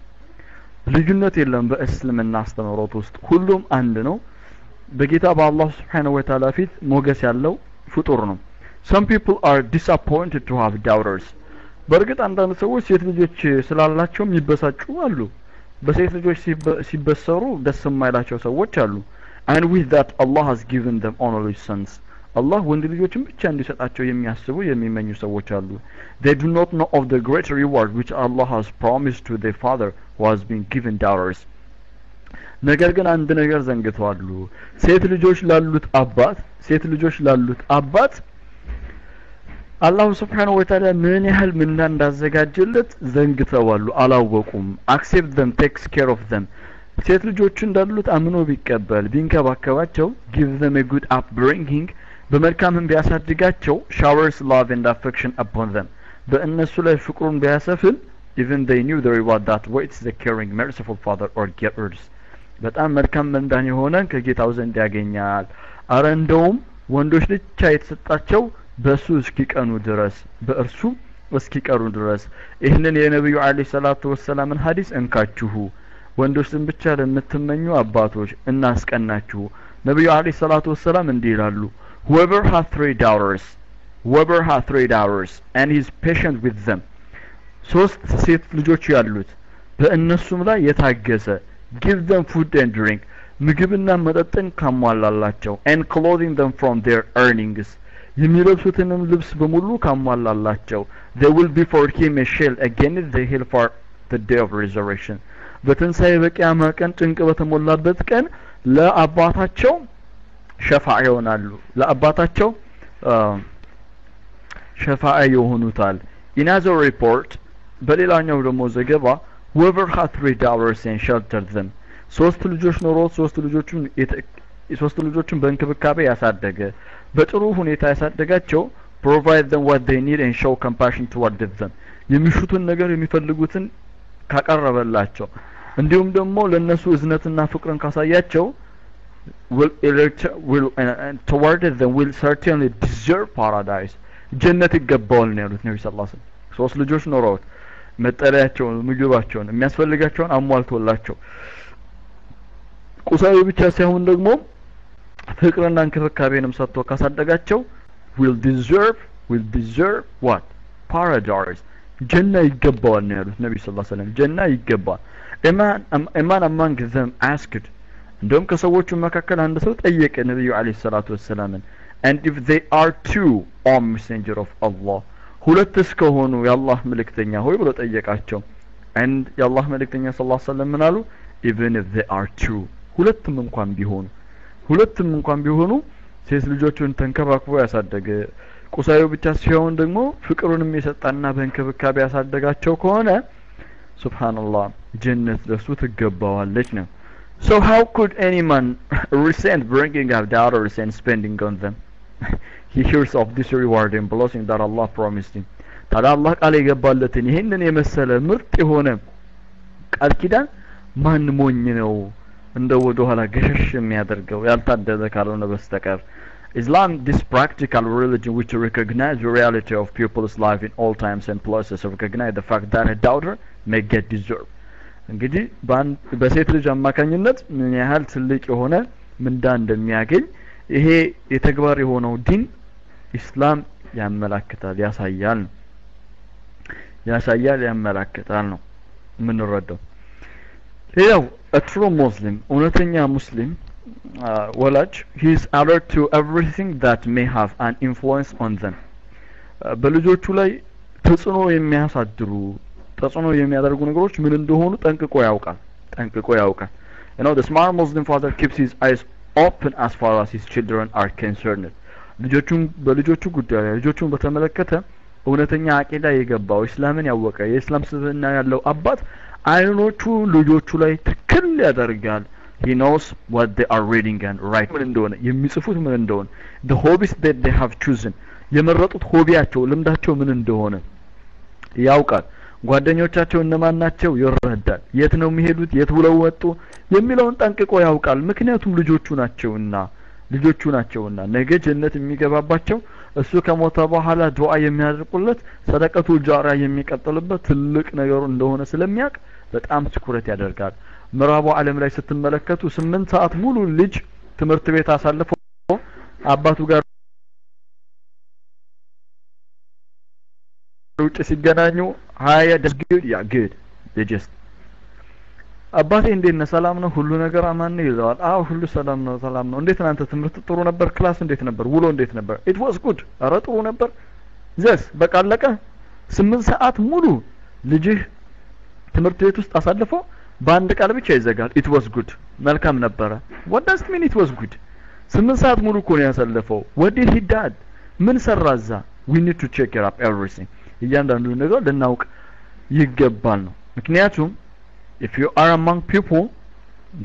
ልዩነት የለም በእስልምና አስተምህሮት ውስጥ ሁሉም አንድ ነው በጌታ በአላህ Subhanahu Wa Ta'ala ፊት ሞገስ ያለው ፍጡር ነው Some people are disappointed to have daughters በርግጥ አንዳንድ ሰዎች ሴት ልጆች ስላላቸው የሚበሳጩ አሉ በሴት ልጆች ሲበሰሩ ደስ የማይላቸው ሰዎች አሉ and with that Allah has given them only sons Allah ወንድ ልጆችን ብቻ እንዲሰጣቸው የሚያስቡ የሚመኙ ሰዎች አሉ They do not know of the great reward which Allah has promised to their father who has been given daughters ነገር ግን አንድ ነገር ዘንግተዋል ሴት ልጆች ላሉት አባት አላህ Subhanahu Wa Ta'ala ምን ያህል ምን እንዳዘጋጀለት ዘንግተዋል አላወቁም accept them takes care of them ሴት ልጆች እንዳሉት አምኖ ቢቀበል ቢንከባከባቸው give them a good upbringing በመልካም ቢያሳድጋቸው showers love and affection upon them በእነሱ ላይ ፍቅሩን ቢያሰፍን even they knew the reward that waits the caring merciful father or givers በጣም መልካም መንዳን የሆነ ከጌታው ዘንድ ያገኛል አረ እንደውም ወንዶች ብቻ የተሰጣቸው በሱ እስኪቀኑ ድረስ በእርሱ እስኪቀሩ ድረስ ይህንን የነብዩ አለይሂ ሰላቱ ወሰላምን ሐዲስ እንካችሁ ወንዶችን ብቻ ለምትመኙ አባቶች እናስቀናችሁ ነብዩ አለይሂ ሰላቱ ወሰላም እንዲህ ይላሉ whoever has three daughters and is patient with them ሶስት ሴት ልጆች ያሉት በእነሱም ላይ የታገሰ give them food and drink ምግብና መጠጥን ካሟላላቸው and clothing them from their earnings የሚለብሱትንም ልብስ በሙሉ ካሟላላቸው they will be for him a shield against the hell for the day of resurrection በትንሳኤ በቂያማ ቀን ጭንቅ በተሞላበት ቀን ለአባታቸው ሸፋዓ ይሆናሉ ለአባታቸው ሸፋዓ ይሆኑታል in other report በሌላኛው ደግሞ ዘገባ whoever had 3 daughters and sheltered them ሶስት ልጆች ኖሮት ሶስት ልጆችን በእንክብካቤ ያሳደገ በጥሩ ሁኔታ ያሳደጋቸው provide them what they need and show compassion toward them የሚሹትን ነገር የሚፈልጉትን ካቀረበላቸው እንዲሁም ደግሞ ለነሱ እዝነትና ፍቅርን ካሳያቸው will toward them will certainly deserve paradise ጀነት ይገባዋል ነው ያሉት ነብዩ ሰለላሁ ዐለይሂ ወሰለም ሶስት ልጆች ኖሮት መጠለያቸውን ምግባቸውን የሚያስፈልጋቸውን አሟልቶላቸው ቁሳዊ ብቻ ሳይሆን ደግሞ ፍቅርና እንክብካቤንም ሰጥቶ ካሳደጋቸው will deserve what paradise ጀና ይገባዋል ነው ያሉት ነብዩ ሰለላሁ ዐለይሂ ወሰለም ጀና ይገባል a man among them asked እንደውም ከሰዎቹ መካከል አንድ ሰው ጠየቀ ነብዩ አለይሂ ሰላቱ ወሰለም and if they are two o messenger of Allah ሁለት እስከሆኑ የአላህ መልእክተኛ ሆይ ብሎ ጠየቃቸው and የአላህ መልእክተኛ ሰለላሁ ዐለይሂ ወሰለም ምን አሉ even if they are two ሁለቱም እንኳን ቢሆኑ ሴት ልጆቹን ተንከባክቦ ያሳደገ ቁሳዩ ብቻ ሲሆን ደግሞ ፍቅሩንም የሰጣና በእንክብካቤ ያሳደጋቸው ከሆነ ሱብሃንአላህ ጀነት ለሱ ትገባዋለች ነው So how could any man resent bringing up daughters and spending on them? He hears of this reward and blessing that Allah promised him. ታዲያ አላህ ቃል የገባለትን ይሄንን የመሰለ ምርጥ የሆነ ቃል ኪዳን ማን ሞኝ ነው እንደ ወደ ኋላ ገሸሽ የሚያደርገው ያልታደለ ካልሆነ በስተቀር Islam, this practical religion which recognizes the reality of people's life in all times and places, recognize the fact that a daughter may get deserved. እንግዲህ በሴት ልጅ አማካኝነት ምን ያህል ትልቅ የሆነ ምንዳ እንደሚያገኝ ይሄ የተግባር የሆነው ዲን ኢስላም ያመላክታል ያመላክታል ነው ምንረዳው ሌላው a true Muslim እውነተኛ ሙስሊም ወላጅ he is alert to everything that may have an influence on them በልጆቹ ላይ ተጽዕኖ የሚያደርጉ ነገሮች ምን እንደሆኑ ጠንቅቆ ያውቃል you know the smart Muslim father keeps his eyes open as far as his children are concerned በልጆቹ ጉዳይ ልጆቹን በተመለከተ እውነተኛ አቂዳ የገባው እስላምን ያወቀ የእስላም ስብዕና ያለው አባት አይኖቹ ልጆቹ ላይ ትክክል ያደርጋል he knows what they are reading and writing ምን እንደሆነ የሚጽፉት ምን እንደሆነ the hobbies that they have chosen የመረጡት ሆቢያቸው ልምዳቸው ምን እንደሆነ ያውቃል ጓደኞቻቸው እነማን ናቸው ይረዳል የት ነው የሚሄዱት የት ብለው ወጡ የሚለውን ጠንቅቆ ያውቃል ምክንያቱም ልጆቹ ናቸውና ነገ ጀነት የሚገባባቸው እሱ ከሞተ በኋላ ዱዓ የሚያደርጉለት ሰደቀቱ ጃሪያ የሚቀጥልበት ትልቅ ነገር እንደሆነ ስለሚያውቅ በጣም ትኩረት ያደርጋል ምዕራቡ ዓለም ላይ ስትመለከቱ 8 ሰዓት ሙሉ ልጅ ትምህርት ቤት አሳልፎ አባቱ ጋር ውጭ ሲገናኙ ሃያ ደስግድ ያ ግድ just አባቴ እንዴት ነው ሰላም ነው ሁሉ ነገር አማን ነው ይላል አዎ ሁሉ ሰላም ነው እንዴት እናንተ ትምህርት ጥሩ ነበር ክላስ እንዴት ነበር ውሎ እንዴት ነበር it was good ኧረ ጥሩ ነበር ዘስ በቃ አለቀ 8 ሰዓት ሙሉ ልጅህ ትምህርት ቤት ውስጥ አሳልፎ በአንድ ቃል ብቻ ይዘጋል it was good መልካም ነበር what does it mean it was good 8 ሰዓት ሙሉ እኮ ነው ያሳለፈው what did he did ምን ሰራዛ we need to check it up everything እያንዳንዱ ነገር ልናውቅ ይገባል ነው ምክንያቱም if you are among people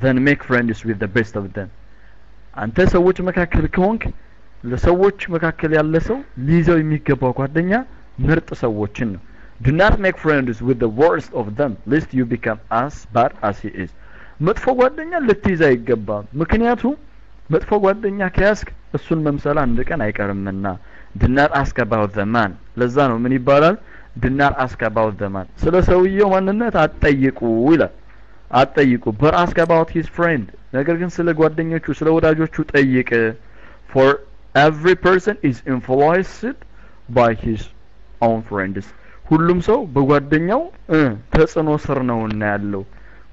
then make friends with the best of them አንተ ሰዎች መካከል ከሆንክ ለሰዎች መካከል ያለ ሰው ሊይዘው የሚገባው ጓደኛ ምርጥ ሰዎችን ነው do not make friends with the worst of them lest you become as bad as he is መጥፎ ጓደኛ ልትይዝ አይገባም ምክንያቱም መጥፎ ጓደኛ ከያዝክ እሱን መምሰል አንድ ቀን አይቀርምና do not ask about the man ለዛ ነው ምን ይባላል do not ask about the man ስለ ሰውየው ማንነት አትጠይቁ ይላል አትጠይቁ but ask about his friend ነገር ግን ስለ ጓደኞቹ ስለ ወዳጆቹ ጠይቅ for every person is influenced by his own friends ሁሉም ሰው በጓደኛው ተጽዕኖ ስር ነውና ያለው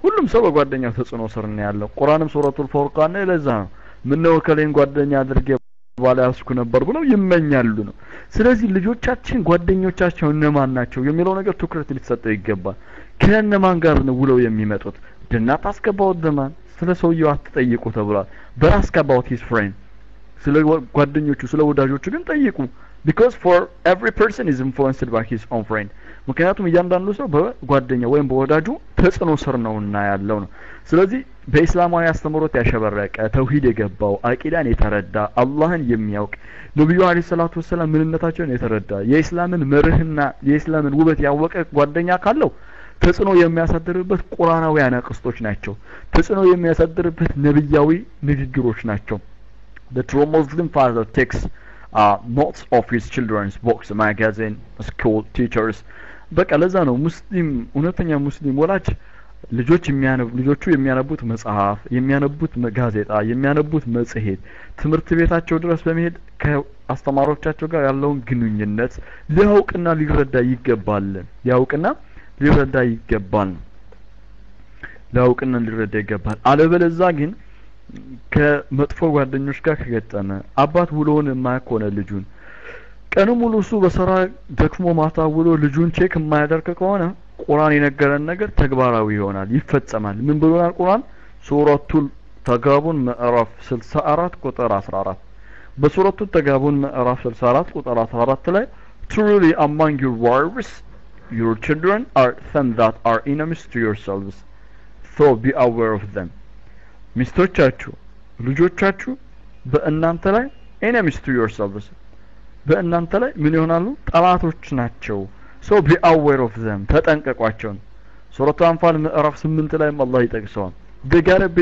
ሁሉም ሰው በጓደኛው ተጽዕኖ ስር ነው ያለው ቁርአንም ሱረቱል ፉርቃን ለዛ ነው ምነው ከሌን ጓደኛ አድርጌ ባላ ያስኩ ነበር ብለው ይመኛሉ ነው ስለዚህ ልጆቻችን ጓደኞቻቸው እነማን ናቸው የሚለው ነገር ትኩረት ሊሰጠው ይገባል ከነማን ጋር ነው ውለው የሚመጡት ድናት አስከባው ደማን ስለ ሰውየው አትጠይቁ ተብሏል but about his friend ስለ ጓደኞቹ ስለ ወዳጆቹ ግን ጠይቁ because for every person is influenced by his own friend ምክንያቱም እያንዳንዱ ሰው በጓደኛው ወይም በወዳጁ ተጽዕኖ ስር ነውና ያለው ነው ስለዚህ በእስላማዊ አስተምሮት ያሸበረቀ ተውሂድ የገባው አቂዳን የተረዳ አላህን የሚያውቅ ነብዩ አለይሂ ሰላቱ ወሰለም ምንነታቸውን የተረዳ የእስላምን መርህና የእስላምን ውበት ያወቀ ጓደኛ ካለው ተጽዕኖ የሚያሳድርበት ቁርአናዊ አናቅስቶች ናቸው ተጽዕኖ የሚያሳድርበት ነብያዊ ንግግሮች ናቸው the true Muslim father takes notes of his children's books magazine school teachers በቃ ለዛ ነው ሙስሊም እውነተኛ ሙስሊም ወላጅ ልጆቹ የሚያነቡት መጽሐፍ የሚያነቡት ጋዜጣ የሚያነቡት መጽሔት ትምህርት ቤታቸው ድረስ በመሄድ ከአስተማሪዎቻቸው ጋር ያለውን ግንኙነት ሊያውቅና ሊረዳ ይገባል አለበለዚያ ግን ከመጥፎ ጓደኞች ጋር ከገጠመ አባት ውሎውን የማያቆነ ልጁን ቀኑ ሙሉ እሱ በሰራ ደክሞ ማታ ውሎ ልጁን ቼክ የማያደርግ ከሆነ ቁርአን የነገረን ነገር ተግባራዊ ይሆናል ይፈጸማል ምን ብሎናል ቁርአን ሱረቱል ተጋቡን ምዕራፍ 64 ቁጥር 14 በሱረቱል ተጋቡን ምዕራፍ 64 ቁጥር 14 ላይ truly among your wives your children are some that are enemies to yourselves so be aware of them ሚስቶቻችሁ ልጆቻችሁ በእናንተ ላይ enemies to yourselves በእናንተ ላይ ምን ይሆናሉ ጠላቶች ናቸው so be aware of them ተጠንቀቋቸው ሱረቱ አንፋል ምዕራፍ 8 ላይ አላህ ይጠቅሰዋል በጋረብ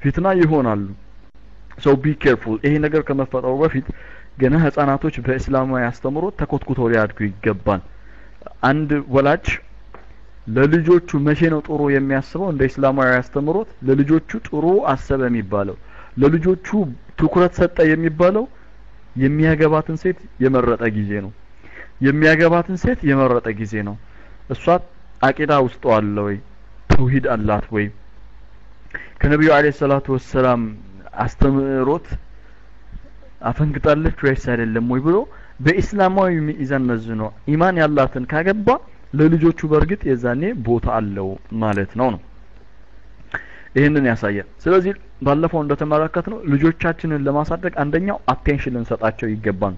ፊትና ይሆናሉ so be careful ይሄ ነገር ከመፈጠሩ በፊት ገና ህፃናቶች በእስላማዊ አስተምሮት ተኮትኩተው ሊያድጉ ይገባል አንድ ወላጅ ለልጆቹ መቼ ነው ጥሩ የሚያስበው እንደ እስላማዊ አስተምሮት ለልጆቹ ጥሩ አሰበ የሚባለው ለልጆቹ ትኩረት ሰጠ የሚባለው የሚያገባትን ሴት የመረጠ ጊዜ ነው እሷ አቂዳ ውስጥ አለ ወይ ተውሂድ አላት ወይ ከነብዩ አለይሂ ሰላቱ ወሰለም አስተምሮት አፈንግጣለች ወይስ አይደለም ወይ ብሎ በእስላማዊ ሚዛን መዝኖ ኢማን ያላትን ካገባ ለልጆቹ በርግጥ የዛኔ ቦታ አለው ማለት ነው ይሄንን ያሳያል ስለዚህ ባለፈው እንደተመለከትነው ልጆቻችንን ለማሳደግ አንደኛው አቴንሽን ልንሰጣቸው ይገባል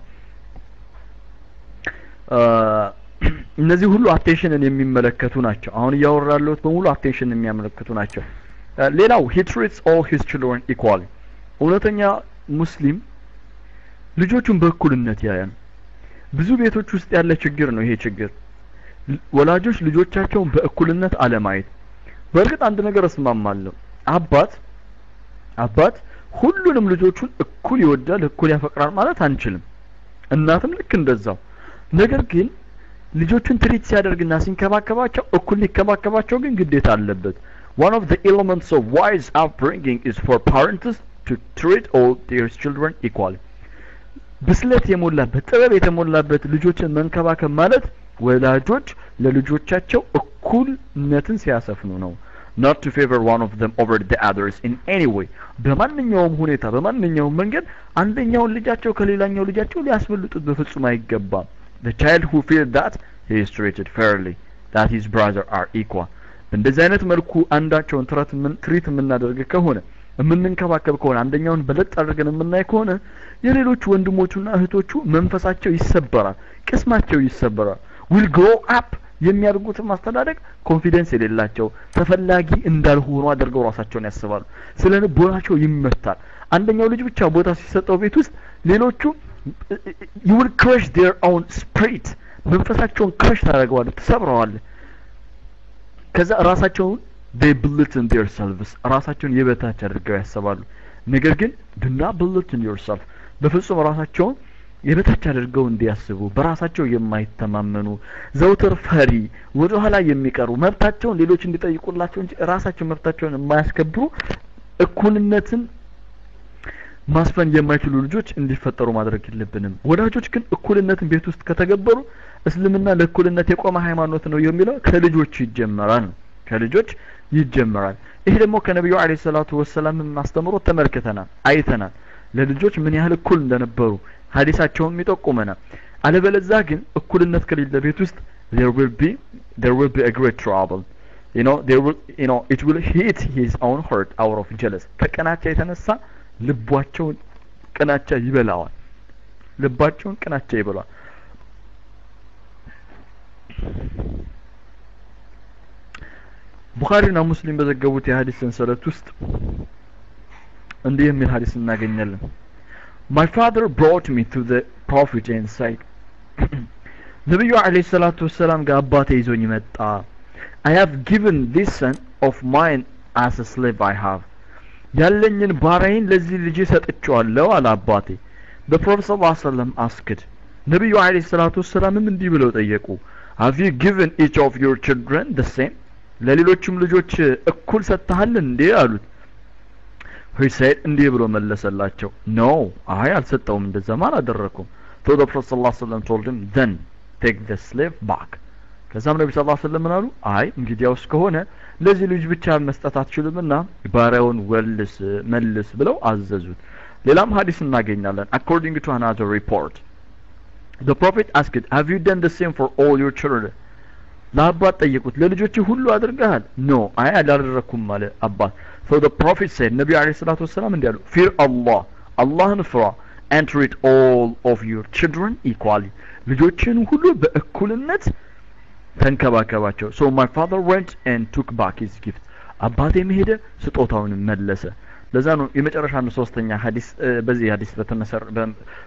እነዚህ ሁሉ አቴንሽንን የሚመለከቱ ናቸው አሁን ያወራሉት በሙሉ አቴንሽን የሚያመለክቱ ናቸው ሌላው he treats all his children equally እውነተኛ ሙስሊም ልጆቹን በእኩልነት ያያል ብዙ ቤቶች ውስጥ ያለ ችግር ነው ይሄ ችግር ወላጆች ልጆቻቸውን በእኩልነት አለማየት በእርግጥ አንድ ነገር እስማማለሁ አባት ሁሉንም ልጆቹን እኩል ይወዳል እኩል ያፈቅራል ማለት አንችልም እናትም ልክ እንደዛው ነገር ግን ልጆቹን ትሪት ሲያደርግና ሲንከባከባቸው እኩል ሊከባከባቸው ግን ግዴታ አለበት one of the elements of wise upbringing is for parents to treat all their children equally ብስለት የሞላበት ጥበብ የተሞላበት ልጆችን መንከባከብ ማለት ወላጆች ለልጆቻቸው እኩልነትን ሲያሰፍኑ ነው not to favor one of them over the others in any way በማንኛውም ሁኔታ በማንኛውም መንገድ አንደኛውን ልጃቸው ከሌላኛው ልጃቸው ሊያስበልጡት በፍጹም አይገባም the child who feels that he is treated fairly that his brother are equal እንደዚህ አይነት መልኩ አንዳቸውን ትሪት የምናደርግ ከሆነ የምንንከባከብ ከሆነ አንደኛውን በለጥ አድርገን የምናይ ከሆነ የሌሎቹ ወንድሞቹና እህቶቹ መንፈሳቸው ይሰበራል ቅስማቸው ይሰበራል will grow up የሚያድጉት ማስተዳደግ ኮንፊደንስ የሌላቸው ተፈላጊ እንዳልሆኑ አድርገው ራሳቸውን ያስባሉ ስለልቦናቸው ይመታል አንደኛው ልጅ ብቻ ቦታ ሲሰጠው ቤት ውስጥ ሌሎቹ you will crush their own spirit መንፈሳቸውን crush ታደርገዋለህ ተሰብረዋለህ ከዛ ራሳቸውን they belittle themselves ራሳቸውን የበታች አድርገው ያስባሉ ነገር ግን do not belittle yourself በፍጹም ራሳቸውን የበታች አድርገው እንዲያስቡ በራሳቸው የማይተማመኑ ዘውትር ፈሪ ወደ ኋላ የሚቀሩ መብታቸውን ሌሎች እንዲጠይቁላቸው እንጂ ራሳቸው መብታቸውን የማያስከብሩ እኩልነትን ማስፈን የማይችሉ ልጆች እንዲፈጠሩ ማድረግ የለብንም ወላጆች ግን እኩልነትን ቤት ውስጥ ከተገበሩ እስልምና ለእኩልነት የቆመ ሃይማኖት ነው የሚለው ከልጆች ይጀምራል ይሄ ደግሞ ከነብዩ አለይሂ ሰላቱ ወሰለም ማስተምሮ ተመልክተናል አይተናል ለልጆች ምን ያህል እኩል እንደነበሩ ሐዲሳቸውን ይጠቁመናል አለበለዛ ግን እኩልነት ከሌለ ቤት ውስጥ there will be a great trouble it will hit his own heart out of jealous ከቀናቻ የተነሳ ልባቸውን ቀናቻ ይበላዋል ቡኻሪና ሙስሊም በዘገቡት የሐዲስ ሰንሰለት ውስጥ እንዲህ የሚል ሐዲስ እናገኛለን My father brought me to the prophet and said ነብዩ አለይሂ ሰላቱ ወሰለም ጋር አባቴ ይዞኝ መጣ I have given this son of mine as a slave I have ያለኝን ባሪያዬን ለዚህ ልጅ ሰጥቼዋለሁ አለ አባቴ The Prophet sallallahu alaihi wasallam asked ነብዩ አለይሂ ሰላቱ ወሰለም እንዲህ ብለው ጠየቁ Have you given each of your children the same ለሌሎችም ልጆች እኩል ሰጥተሃል እንዴ አሉት He said እንዲህ ብሎ መለሰላቸው No አይ አልሰጠውም እንደዛ ማለት አደረኩም So the Prophet sallallahu alaihi wasallam told him then take the slave back ከዛም ነብዩ ሰለላሁ ዐለይሂ ወሰለም ምናሉ አይ እንግዲያውስ ከሆነ ለዚህ ልጅ ብቻ መስጠት አትችሉምና ባሪያውን መልስ ብለው አዘዙት ሌላም ሐዲስ እናገኛለን According to another report The Prophet asked Have you done the same for all your children ለአባት ጠየቁት ለልጆች ሁሉ አድርገሃል No አይ አላደረኩም ማለት አባት So the Prophet said ነብዩ አለይሂ ሰላቱ ወሰለም እንዲያሉ Fear Allah Allahን ፍራ and treat all of your children equally ልጆችን ሁሉ በእኩልነት ተንከባከባቸው So my father went and took back his gift አባቴ ሄደ ስጦታውን መለሰ ለዛ ነው የመጨረሻው ሶስተኛ ሐዲስ በዚህ ሐዲስ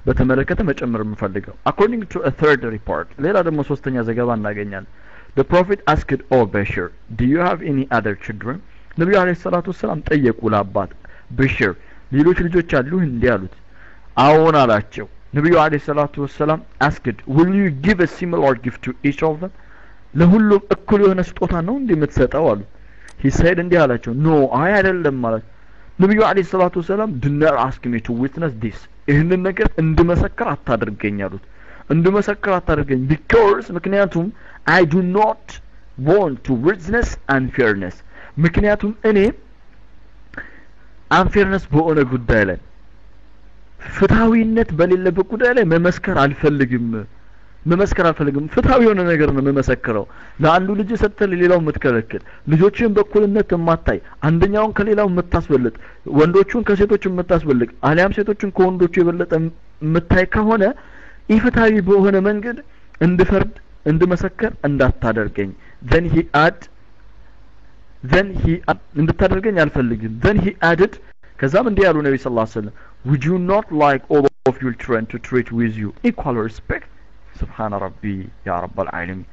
በተመለከተ መጨመር የምፈልገው According to a third report ሌላ ደግሞ ሶስተኛ ዘገባ እናገኛለን The Prophet asked Oh Bashir do you have any other children ነብዩ አለይሂ ሰላቱ ወሰለም ጠየቁ ለአባት በሽር ሌሎች ልጆች አሉ እንዴ አሉት አዎን አላቸው ነብዩ አለይሂ ሰላቱ ወሰለም asked Will you give a similar gift to each of them ለሁሉም እኩል የሆነ ስጦታ ነው እንደምትሰጠው አሉ He said እንዲህ አላቸው No አይ አይደለም ማለት ነብዩ አለይሂ ሰላቱ ወሰለም Do not ask me to witness this ይህንን ነገር እንድመሰክር አታድርገኝ አሉት እንድመሰክር አታድርገኝ because ምክንያቱም I do not want to witness unfairness ምክንያቱም እኔ unfairness በሆነ ጉዳይ ላይ ፍትሃዊነት በሌለበት ጉዳይ ላይ መመስከር አልፈልግም መመስከር አልፈልግም ፍትሃዊ የሆነ ነገር ነው መመሰክረው ለአንዱ ልጅ ሰጥተህ ለሌላው የምትከለክል ልጆችን በእኩልነት የማታይ አንደኛውን ከሌላው የምታስበልጥ ወንዶቹን ከሴቶች የምታስበልጥ አሊያም ሴቶችን ከወንዶቹ የበለጠ የምታይ ከሆነ ኢፍትሃዊ በሆነ መንገድ እንድፈርድ እንድመሰክር እንዳታደርገኝ then he እንድታደርገኝ አልፈልግም then he added ከዛም እንዲህ ያሉ ነብዩ ሰለላሁ ዐለይሂ ወሰለም would you not like all of your children to treat with you equal respect سبحان ربي يا رب العالمين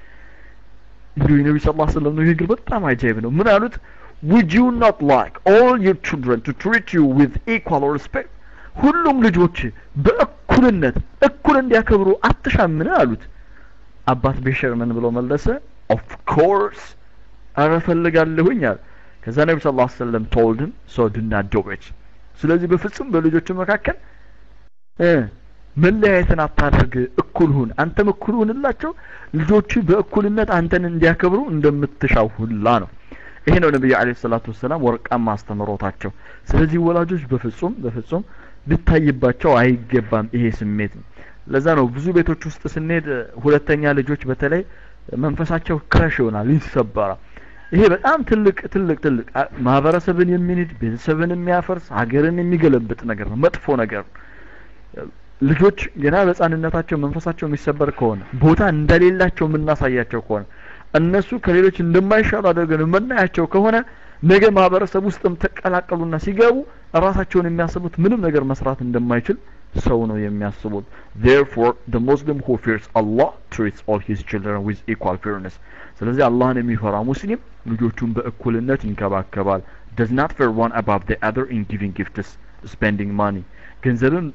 እንዲሁ ነብዩ ሰለላሁ ዐለይሂ ወሰለም ንግግር በጣም አጃይብ ነው ምን አሉት would you not like all your children to treat you with equal respect ሁሉም ልጆች በእኩልነት እኩል እንዲያከብሩ አትሻምን አሉት አባት ቤሸር ምን ብሎ መለሰ of course አረፈልጋለሁኝ አለ ከዛ ነብዩ ሰለላሁ ዐለይሂ ወሰለም told him so do not do it ስለዚህ በፍጹም በልጆች መካከል መለያየትን አታድርግ እኩል ሁን አንተም እኩል ሁንላቸው ልጆቹ በእኩልነት አንተን እንዲያከብሩ እንደምትሻው ሁላ ነው ይሄ ነው ነብዩ አለይሂ ሰላቱ ወሰለም ወርቃማ አስተምሮታቸው ስለዚህ ወላጆች በፍጹም ሊታይባቸው አይገባም ይሄ ስሜት ለዛ ነው ብዙ ቤቶች ውስጥ ስንሄድ ሁለተኛ ልጆች በተለይ መንፈሳቸው ክራሽ ይሆናል ይሰበራል ይሄ በጣም ትልቅ ማህበረሰብን የሚንድ ቤተሰብን የሚያፈርስ ሀገርን የሚገለብጥ ነገር ነው መጥፎ ነገር ልጆች ገና በጻንነታቸው መንፈሳቸው የሚሰበር ከሆነ ቦታ እንደሌላቸው የምናሳያቸው ከሆነ እነሱ ከሌሎች እንደማይሻሉ አድርገን የምናያቸው ከሆነ ነገ ማህበረሰብ ውስጥም ተቀላቀሉና ሲገቡ ራሳቸውን የሚያስቡት ምንም ነገር መስራት እንደማይችል ሰው ነው የሚያስቡት therefore the muslim who fears Allah treats all his children with equal fairness ስለዚህ አላህን የሚፈራ ሙስሊም ልጆቹን በእኩልነት ይንከባከባል does not fear one above the other in giving gifts spending money ገንዘብን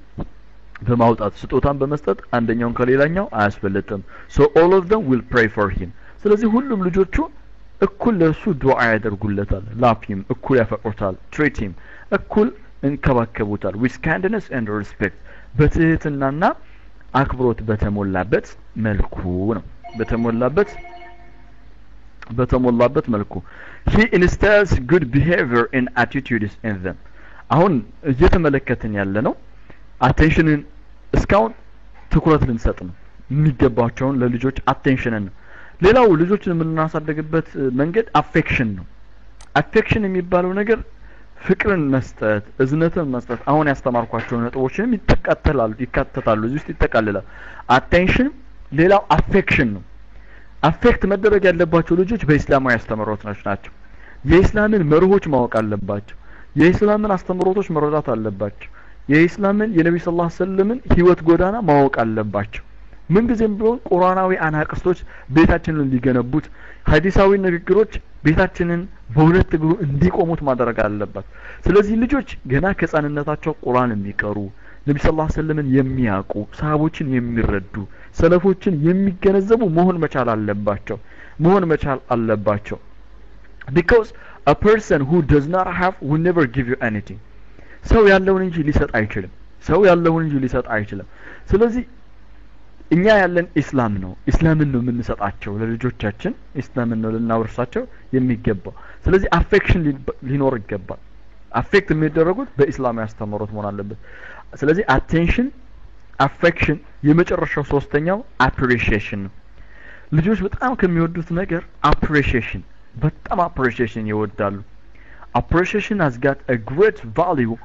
በማውጣት ስጦታን በመስጠት አንደኛውን ከሌላኛው አያስፈልጥም so all of them will pray for him ስለዚህ ሁሉም ልጆቹ እኩል ለሱ ዱዓ ያደርጉለታል ላፊም እኩል ያፈቅሩታል treat him እኩል እንከባከቡታል with kindness and respect በትህትናና አክብሮት በተሞላበት መልኩ ነው በተሞላበት መልኩ he instills good behavior and attitudes in them አሁን እየተመለከትን ያለ ነው attentionን እስካሁን ትኩረት ልንሰጥ ነው የሚገባቸውን ለልጆች attentionን ሌላው ልጆችን የምናሳደግበት መንገድ affection ነው affection የሚባለው ነገር ፍቅርን መስጠት እዝነትን መስጠት አሁን ያስተማርኳቸው ነጥቦችንም ይካተታሉ እዚህ ውስጥ ይተካለላል attention ሌላው affection ነው affect መደረግ ያለባቸው ልጆች በእስላማዊ አስተምሮት ናቸው የእስላምን መርሆች ማወቅ አለባቸው የእስላምን አስተምሮቶች መረዳት አለባቸው የእስላምን የነብዩ ሰለላሁ ዐለይሂ ወሰለም ህይወት ጎዳና ማወቅ አለባቸው ምን ጊዜም ቢሆን ቁርአናዊ አናቅስቶች ቤታችንን ሊገነቡት ሐዲሳዊ ንግግሮች ቤታችንን በሁለት እግሩ እንዲቆሙት ማድረግ አለበት ስለዚህ ልጆች ገና ከጻንነታቸው ቁርአን የሚቀሩ ነብዩ ሰለላሁ ዐለይሂ ወሰለም የሚያውቁ ሰሃቦችን የሚረዱ ሰለፎችን የሚገነዘቡ መሆን መቻል አለባቸው because a person who does not have will never give you anything ሰው ያለውን እንጂ ሊሰጥ አይችልም ስለዚህ እኛ ያለን እስላምን ነው የምንሰጣቸው ለልጆቻችን እስላምን ነው ልናወርሳቸው የሚገባው ስለዚህ affection ሊኖር ይገባል affect የሚደረጉት በእስላማዊ አስተምሮት መሆን አለበት ስለዚህ attention affection የመጨረሻው ሶስተኛው appreciation ነው ልጆች በጣም ከሚወዱት ነገር appreciation ይወዳሉ appreciation has got a great value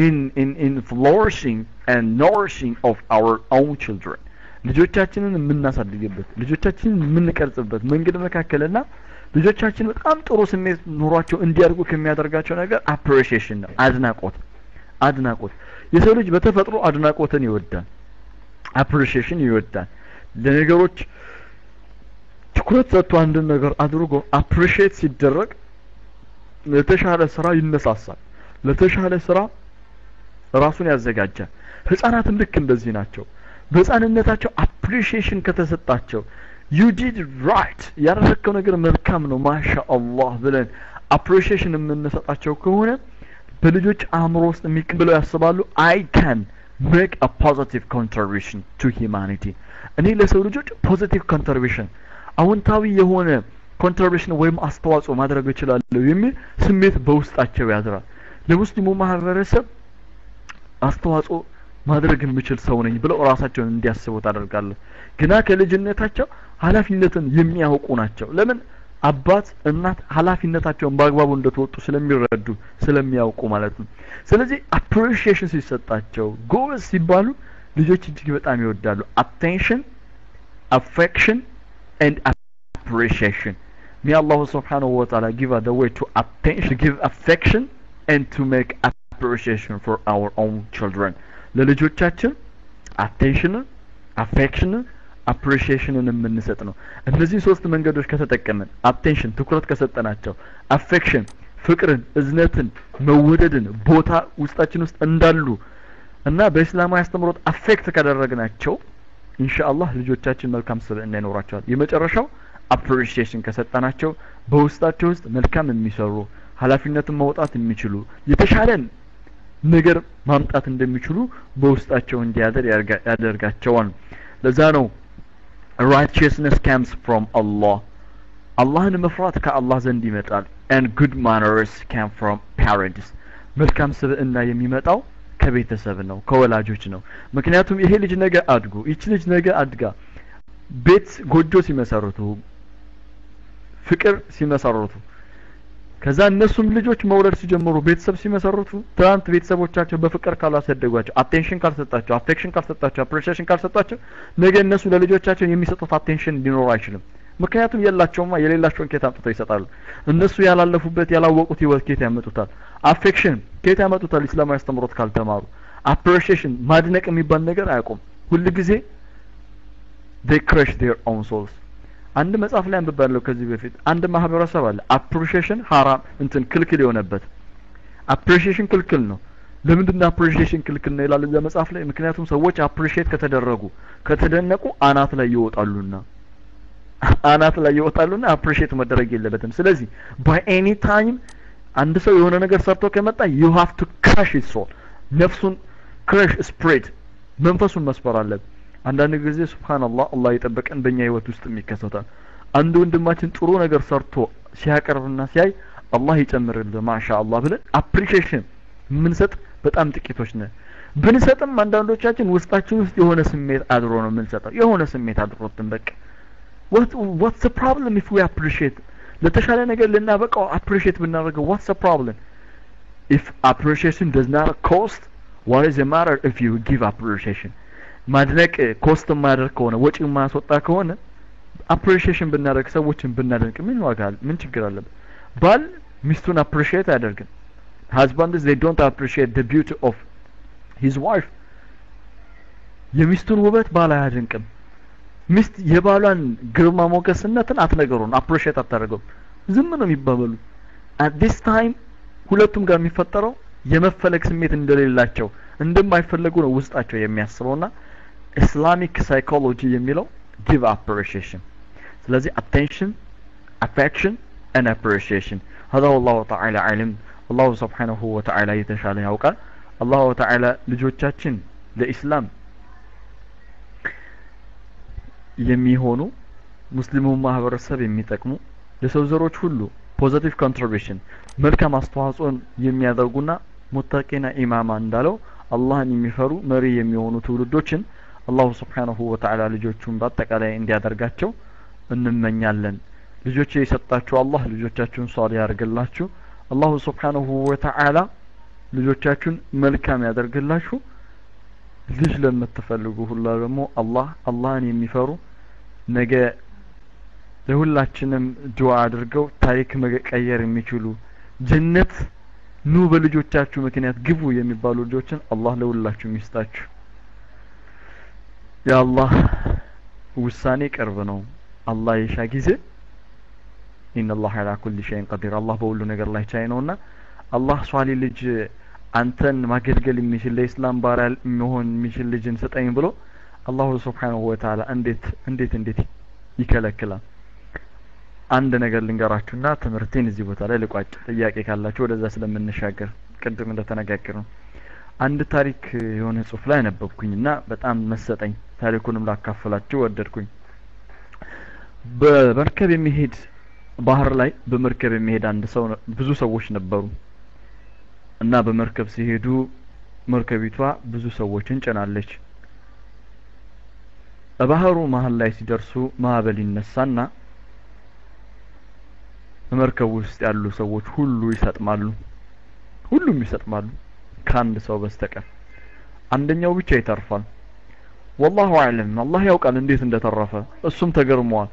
in flourishing and nourishing of our own children ልጆቻችንን የምናሳድግበት ልጆቻችንን የምንቀርጽበት መንገድ መካከለና ልጆቻችን በጣም ጥሩ ስሜት ኑሯቸው እንዲያርጉ ከሚያደርጋቸው ነገር appreciation ነው አድናቆት የሰው ልጅ በተፈጥሮ አድናቆትን ይወዳል appreciation ይወዳል ለነገሮች ትኩረት ሰጥቶ አንድ ነገር አድርጎ appreciate ሲደረግ ለተሻለ ስራ ይነሳሳል ለተሻለ ስራ ራሱን ያዘጋጃል ህፃናትም ልክ እንደዚህ ናቸው በህፃንነታቸው appreciation ከተሰጣቸው you did right ያደረከው ነገር መልካም ነው ማሻአላህ ብለን appreciation የምንሰጣቸው ከሆነ በልጆች አእምሮ ውስጥ የሚቀበለው ያስባሉ I can make a positive contribution to humanity እኔ ለሰው ልጆች positive contribution አዎንታዊ የሆነ contribution ወይም አስተዋጽኦ ማድረግ እችላለሁ የሚል ስሜት በውስጣቸው ያድራል ለሙስሊሙ ማህበረሰብ አስተዋጽኦ ማድረግ የምችል ሰው ነኝ ብለው ራሳቸውን እንዲያስቡ ታደርጋለህ ግና ከልጅነታቸው ኃላፊነትን የሚያውቁ ናቸው ለምን አባት እናት ኃላፊነታቸውን በአግባቡ እንደተወጡ ስለሚረዱ ስለሚያውቁ ማለት ነው ስለዚህ appreciation ሲሰጣቸው ጎበዝ ሲባሉ ልጆች እጅግ በጣም ይወዳሉ attention affection and appreciation may Allah subhanahu wa ta'ala give us the way to attention give affection and to make appreciation for our own children ለልጆቻችን attention affection appreciationን የምንሰጥ ነው እነዚህ ሶስት መንገዶች ከተጠቀመን attention ትኩረት ከሰጠናቸው affection ፍቅርን እዝነትን መወደድን ቦታ ውስጣችን ውስጥ እንዳሉ እና በእስላማዊ አስተምሮት አፌክት ካደረግናቸው ኢንሻአላህ ልጆቻችን መልካም ስብዕና ይኖራቸዋል የመጨረሻው appreciation ከሰጠናቸው በውስጣቸው ውስጥ መልካም የሚሰሩ ኃላፊነትን መውጣት የሚችሉ የተሻለን ነገር ማምጣት እንደሚችሉ በውስጣቸው እንዲያደር ያደርጋቸዋል ለዛ ነው righteousness comes from Allah Allahን መፍራት ከአላህ ዘንድ ይመጣል and good manners come from parents መልካም ስብዕና የሚመጣው ከቤተሰብ ነው ከወላጆች ነው ምክንያቱም ይሄ ልጅ ነገ አድጎ እቺ ልጅ ነገ አድጋ ቤት ጎጆ ሲመሰርቱ ፍቅር ሲመሰርቱ ከዛ እነሱም ልጆች መውለድ ሲጀምሩ ቤተሰብ ሲመሰርቱ ትናንት ቤተሰቦቻቸው በፍቅር ካላሰደጓቸው attention ካልሰጣቸው affection ካልሰጣቸው appreciation ካልሰጣቸው ነገ እነሱ ለልጆቻቸው የሚሰጡት attention ሊኖር አይችልም ምክንያቱም የላቸውማ የሌላቸውን ከየት አምጥተው ይሰጣሉ እነሱ ያላለፉበት ያላወቁት ህይወት ከየት ያመጡታል affection ከየት ያመጡታል እስላማዊ አስተምሮት ካልተማሩ appreciation ማድነቅ የሚባል ነገር አያውቁም ሁሉ ጊዜ they crush their own souls አንድ መጽሐፍ ላይ አንብባለሁ ከዚህ በፊት አንድ ማህበረሰብ አለ appreciation haram እንትን ክልክል የሆነበት appreciation ክልክል ነው ለምንድነው appreciation ክልክል ነው ይላል እዛ መጽሐፍ ላይ ምክንያቱም ሰዎች appreciate ከተደረጉ ከተደነቁ አናት ላይ ይወጣሉና appreciate መደረግ የለበትም ስለዚህ by any time አንድ ሰው የሆነ ነገር ሰርቶ ከመጣ you have to crush his soul ነፍሱን crush spirit መንፈሱን መስፈር አለበት አንዳንድ ጊዜ ሱብሃንአላህ አላህ ይጠብቀን በእኛ ህይወት ውስጥ የሚከሰታል አንድ ወንድማችን ጥሩ ነገር ሰርቶ ሲያቀርብና ሲያይ አላህ ይጨምርልህ ማሻአላህ ብለን appreciation ምንሰጥ በጣም ጥቂቶች ነን ብንሰጥም አንዳንዶቻችን ውስጣችን ውስጥ የሆነ ስሜት አድሮ ነው ምንሰጠው የሆነ ስሜት አድሮትን በቃ what's the problem if we appreciate ለተሻለ ነገር ልናበቃው appreciate ብናደርገው what's the problem if appreciation does not cost what is the matter if you give appreciation ማድነቅ ኮስት ማድረግ ከሆነ ወጪ ማስወጣ ከሆነ appreciation ብናደርግ ሰዎችን ብናደንቅ ምን ዋጋ አለ ምን ችግር አለ ባል ሚስቱን appreciate ያደርግ husbands they don't appreciate the beauty of his wife የሚስቱን ውበት ባል አያደንቅም ሚስት የባሏን ግርማ ሞገስነትን አትነገሩን appreciate አታደርገው ዝም ነው የሚባባሉ at this time ሁለቱም ጋር የሚፈጠረው የመፈለግ ስሜት እንደሌላቸው እንደማይፈልጉ ነው ውስጣቸው የሚያስበውና Islamic psychology የሚለው give appreciation ስለዚህ attention affection and appreciation هذا والله تعالى علم الله سبحانه وتعالى የተሻለ ያውቃል الله تعالى ልጆቻችን ለኢስላም የሚሆኑ ሙስሊሙ ማህበረሰብ የሚጠቅሙ ለሰው ዘሮች ሁሉ ፖዚቲቭ ኮንትሪቢዩሽን መልካም አስተዋጽኦን የሚያደርጉና ሙተቂና ኢማማ እንዳለው አላህን የሚፈሩ መሪ የሚሆኑ ትውልዶችን አላሁ Subhanahu Wa Ta'ala ልጆቹን በአጠቃላይ እንዲያደርጋቸው እንመኛለን ልጆች የሰጣችሁ አላህ ልጆቻችሁን ሷሊህ ያርግላችሁ አላሁ Subhanahu Wa Ta'ala ልጆቻችሁን መልካም ያደርግላችሁ ልጅ ለምትፈልጉ ሁሉ ደግሞ አላህን የሚፈሩ ነገ ለሁላችንም ዱዓ አድርገው ታሪክ መቀየር የሚችሉ ጀነት ኑ በልጆቻችሁ ምክንያት ግቡ የሚባሉ ልጆችን አላህ ለሁላችሁም ይስጣችሁ ያ አላህ ውሳኔ ቅርብ ነው አላህ የሻ ጊዜ ኢነ አላህ አላ ኩሊ ሸይን ቀዲር አላህ በሁሉ ነገር ላይ ቻይ ነውና አላህ ሷሊ ልጅ አንተን ማገልገል የሚችል ለኢስላም ባሪያ መሆን የሚችል ልጅን ሰጠኝ ብሎ አላሁ Subhanahu Wa Ta'ala እንዴት ይከለክላል አንድ ነገር ልንገራችሁና ትምርቴን እዚህ ቦታ ላይ ልቋጭ ጥያቄ ካላችሁ ወደዛ ስለምንሻገር ቅድም እንደተነጋገርነው አንድ ታሪክ የሆነ ጽሁፍ ላይ ነበብኩኝና በጣም መሰጠኝ ታሪኩንም ላካፈላችሁ ወደድኩኝ በመርከብ የሚሄድ ባህር ላይ በመርከብ የሚሄድ አንድ ሰው ብዙ ሰዎች ነበሩ እና በመርከብ ሲሄዱ መርከቢቷ ብዙ ሰዎችን ጭናለች በባህሩ መሃል ላይ ሲደርሱ ማዕበል ይነሳና በመርከቡ ውስጥ ያሉ ሰዎች ሁሉ ይሰጥማሉ ሁሉም ይሰጥማሉ ከአንድ ሰው በስተቀር አንደኛው ብቻ ይተርፋል والله اعلم الله ያውቃል እንዴት እንደተረፈ እሱም ተገርሟል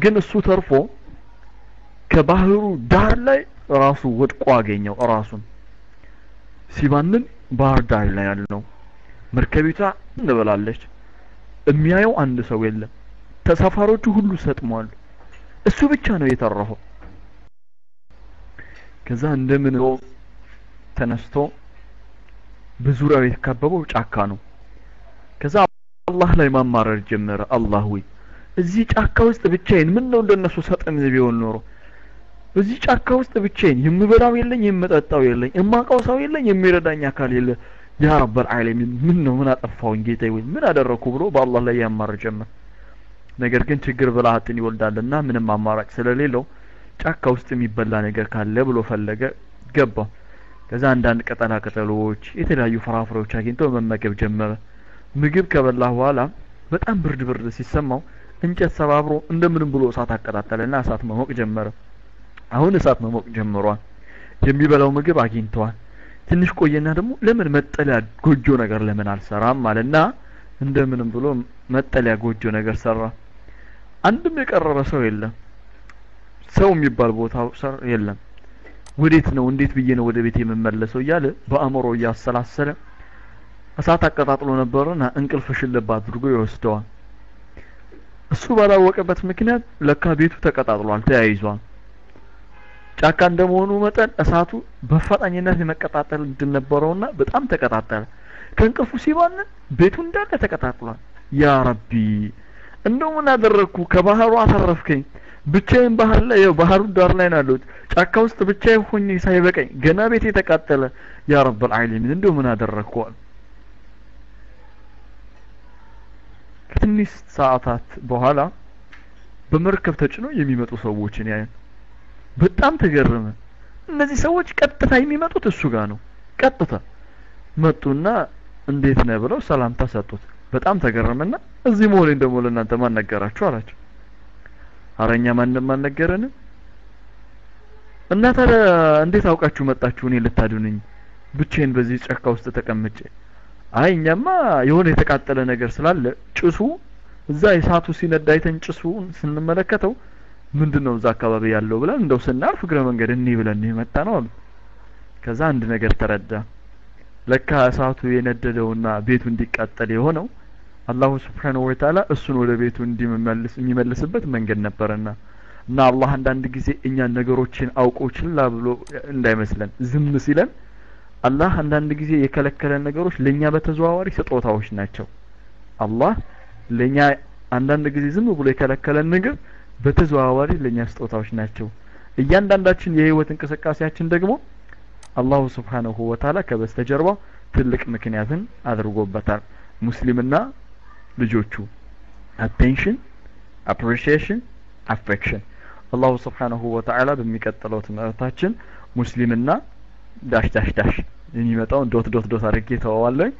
ግን እሱ ተርፎ ከባህሩ ዳር ላይ ራሱ ወድቆ አገኘው ራሱን ሲባንን ባህር ዳር ላይ ያለው መርከቢቷ እንደበላለች የሚያየው አንድ ሰው የለም ተሳፋሪዎቹ ሁሉ ሰጥመዋል እሱ ብቻ ነው የተረፈው ከዛ እንደምን ነው ተነስቶ በዙሪያው የተከበበው ጫካ ነው ከዛ አላህ ላይ ማማረር ጀመረ አላህ ወይ እዚህ ጫካ ውስጥ ብቻዬን ምን ነው እንደነሱ ሰጠም ቢሆን ኖሮ እዚህ ጫካ ውስጥ ብቻዬን የምበላው የለኝ የምጠጣው የለኝ እማቀው ሰው የለኝ የሚረዳኝ አካል የለ ያ ረብ العالمين ምን ነው ምን አጠፋውኝ ጌታዬ ወይ ምን አደረኩ ብሎ በአላህ ላይ ያማረር ጀመረ ነገር ግን ችግር ብልሃትን ይወልዳልና ምንም አማራጭ ስለሌለው ጫካ ውስጥ የሚበላ ነገር ካለ ብሎ ፈለገ ገባ ከዛ አንዳንድ ቅጠላ ቅጠሎች የተለያዩ ፍራፍሬዎች አግኝቶ መመገብ ጀመረ ምግብ ከበላ በኋላ በጣም ብርድ ሲሰማው እንጨት ሰባብሮ እንደምንም ብሎ እሳት አቀጣጠለና እሳት መሞቅ ጀመረ አሁን እሳት መሞቅ ጀምሯል የሚበላው ምግብ አግኝቷል ትንሽ ቆየና ደግሞ ለምን መጠለያ ጎጆ ነገር ለምን አልሰራም ማለትና እንደምንም ብሎ መጠለያ ጎጆ ነገር ሰራ አንድም የቀረበ ሰው የለም ሰው የሚባል ቦታው ሰር የለም ወዴት ነው እንዴት ብዬ ነው ወደ ቤት የምመለሰው እያለ በአእምሮ ያሰላሰለ እሳት አቀጣጥሎ ነበርና እንቅልፍ ሽልባ አድርጎ ይወስደዋል እሱ ባላወቀበት ምክንያት ለካ ቤቱ ተቀጣጥሏል ተያይዟል ጫካ እንደመሆኑ መጠን እሳቱ በፈጣኝነት የመቀጣጠል እድል ነበረውና በጣም ተቀጣጠለ ከእንቅልፉ ሲባን ቤቱ እንዳለ ተቀጣጥሏል ያ ረቢ እንደው ምን አደረኩ ከባህሩ አተረፍከኝ ብቻዬን ባህር ላይ ባህሩ ዳር ላይ ነው ያለሁት ጫካ ውስጥ ብቻዬ ሆኜ ሳይበቀኝ ገና ቤቴ ተቃጠለ ያ ረብ العالمين እንደው ምን አደረኩ ከትንሽ ሰዓታት በኋላ በመርከብ ተጭኖ የሚመጡ ሰዎችን ያያል በጣም ተገረመ እነዚህ ሰዎች ቀጥታ የሚመጡት እሱ ጋር ነው ቀጥታ መጡና እንዴት ነው ብለው ሰላምታ ሰጡት በጣም ተገረመና እዚህ ሞሌን ደሞ ለእናንተ ማን ነገራችሁ አላቸው አረኛ ማንም ማንነገረን እና ታዲያ እንዴት አውቃችሁ መጣችሁ እኔ ልታዱንኝ ብቻዬን በዚህ ጫካ ውስጥ ተቀምጬ አይኛማ የሆነ የተቃጠለ ነገር ስላለ ጭሱ እዛ የሳቱ ሲነዳ አይተን ጭሱን ስንመለከተው ምንድነው እዛ አካባቢ ያለው ብለን እንደው ስናርፍ ግረ መንገድ እኔ ብለን የመጣ ነው አሉ ከዛ አንድ ነገር ተረዳ ለካ እሳቱ የነደደውና ቤቱ እንዲቃጠል የሆነው አላሁ Subhanahu Wa Ta'ala እሱን ወደ ቤቱ የሚመልስበት መንገድ ነበርና እና አላህ አንዳንድ ጊዜ እኛ ነገሮችን አውቆ ችላ ብሎ እንዳይመስለን ዝም ሲለን አላህ አንዳንድ ጊዜ የከለከለን ነገሮች ለኛ በተዘዋዋሪ ስጦታዎች ናቸው አላህ ለኛ አንዳንድ ጊዜ ዝም ብሎ የከለከለን ነገር በተዘዋዋሪ ለኛ ስጦታዎች ናቸው እያንዳንዳችን የህይወት እንቅስቃሴያችን ደግሞ አላሁ Subhanahu Wa Ta'ala ከበስተጀርባ ትልቅ ምክንያትን አድርጎበታል ሙስሊምና ልጆቹ attention appreciation affection አላሁ Subhanahu Wa Ta'ala በሚቀጥለው ትምህርታችን ሙስሊምና ዳሽ ዳሽ ዳሽ የሚመጣው ዶት ዶት ዶት አድርጌ ተዋዋለኝ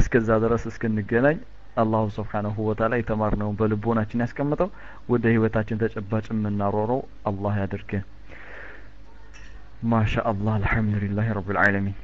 እስከዛ ድረስ እስከንገናኝ አላሁ Subhanahu Wa Ta'ala የተማርነው በልቦናችን ያስቀምጠው ወደ ህይወታችን ተጨባጭ እናሮረው አላህ ያድርገን ማሻአላህ አልহামዱሊላሂ ረብል ዓለሚን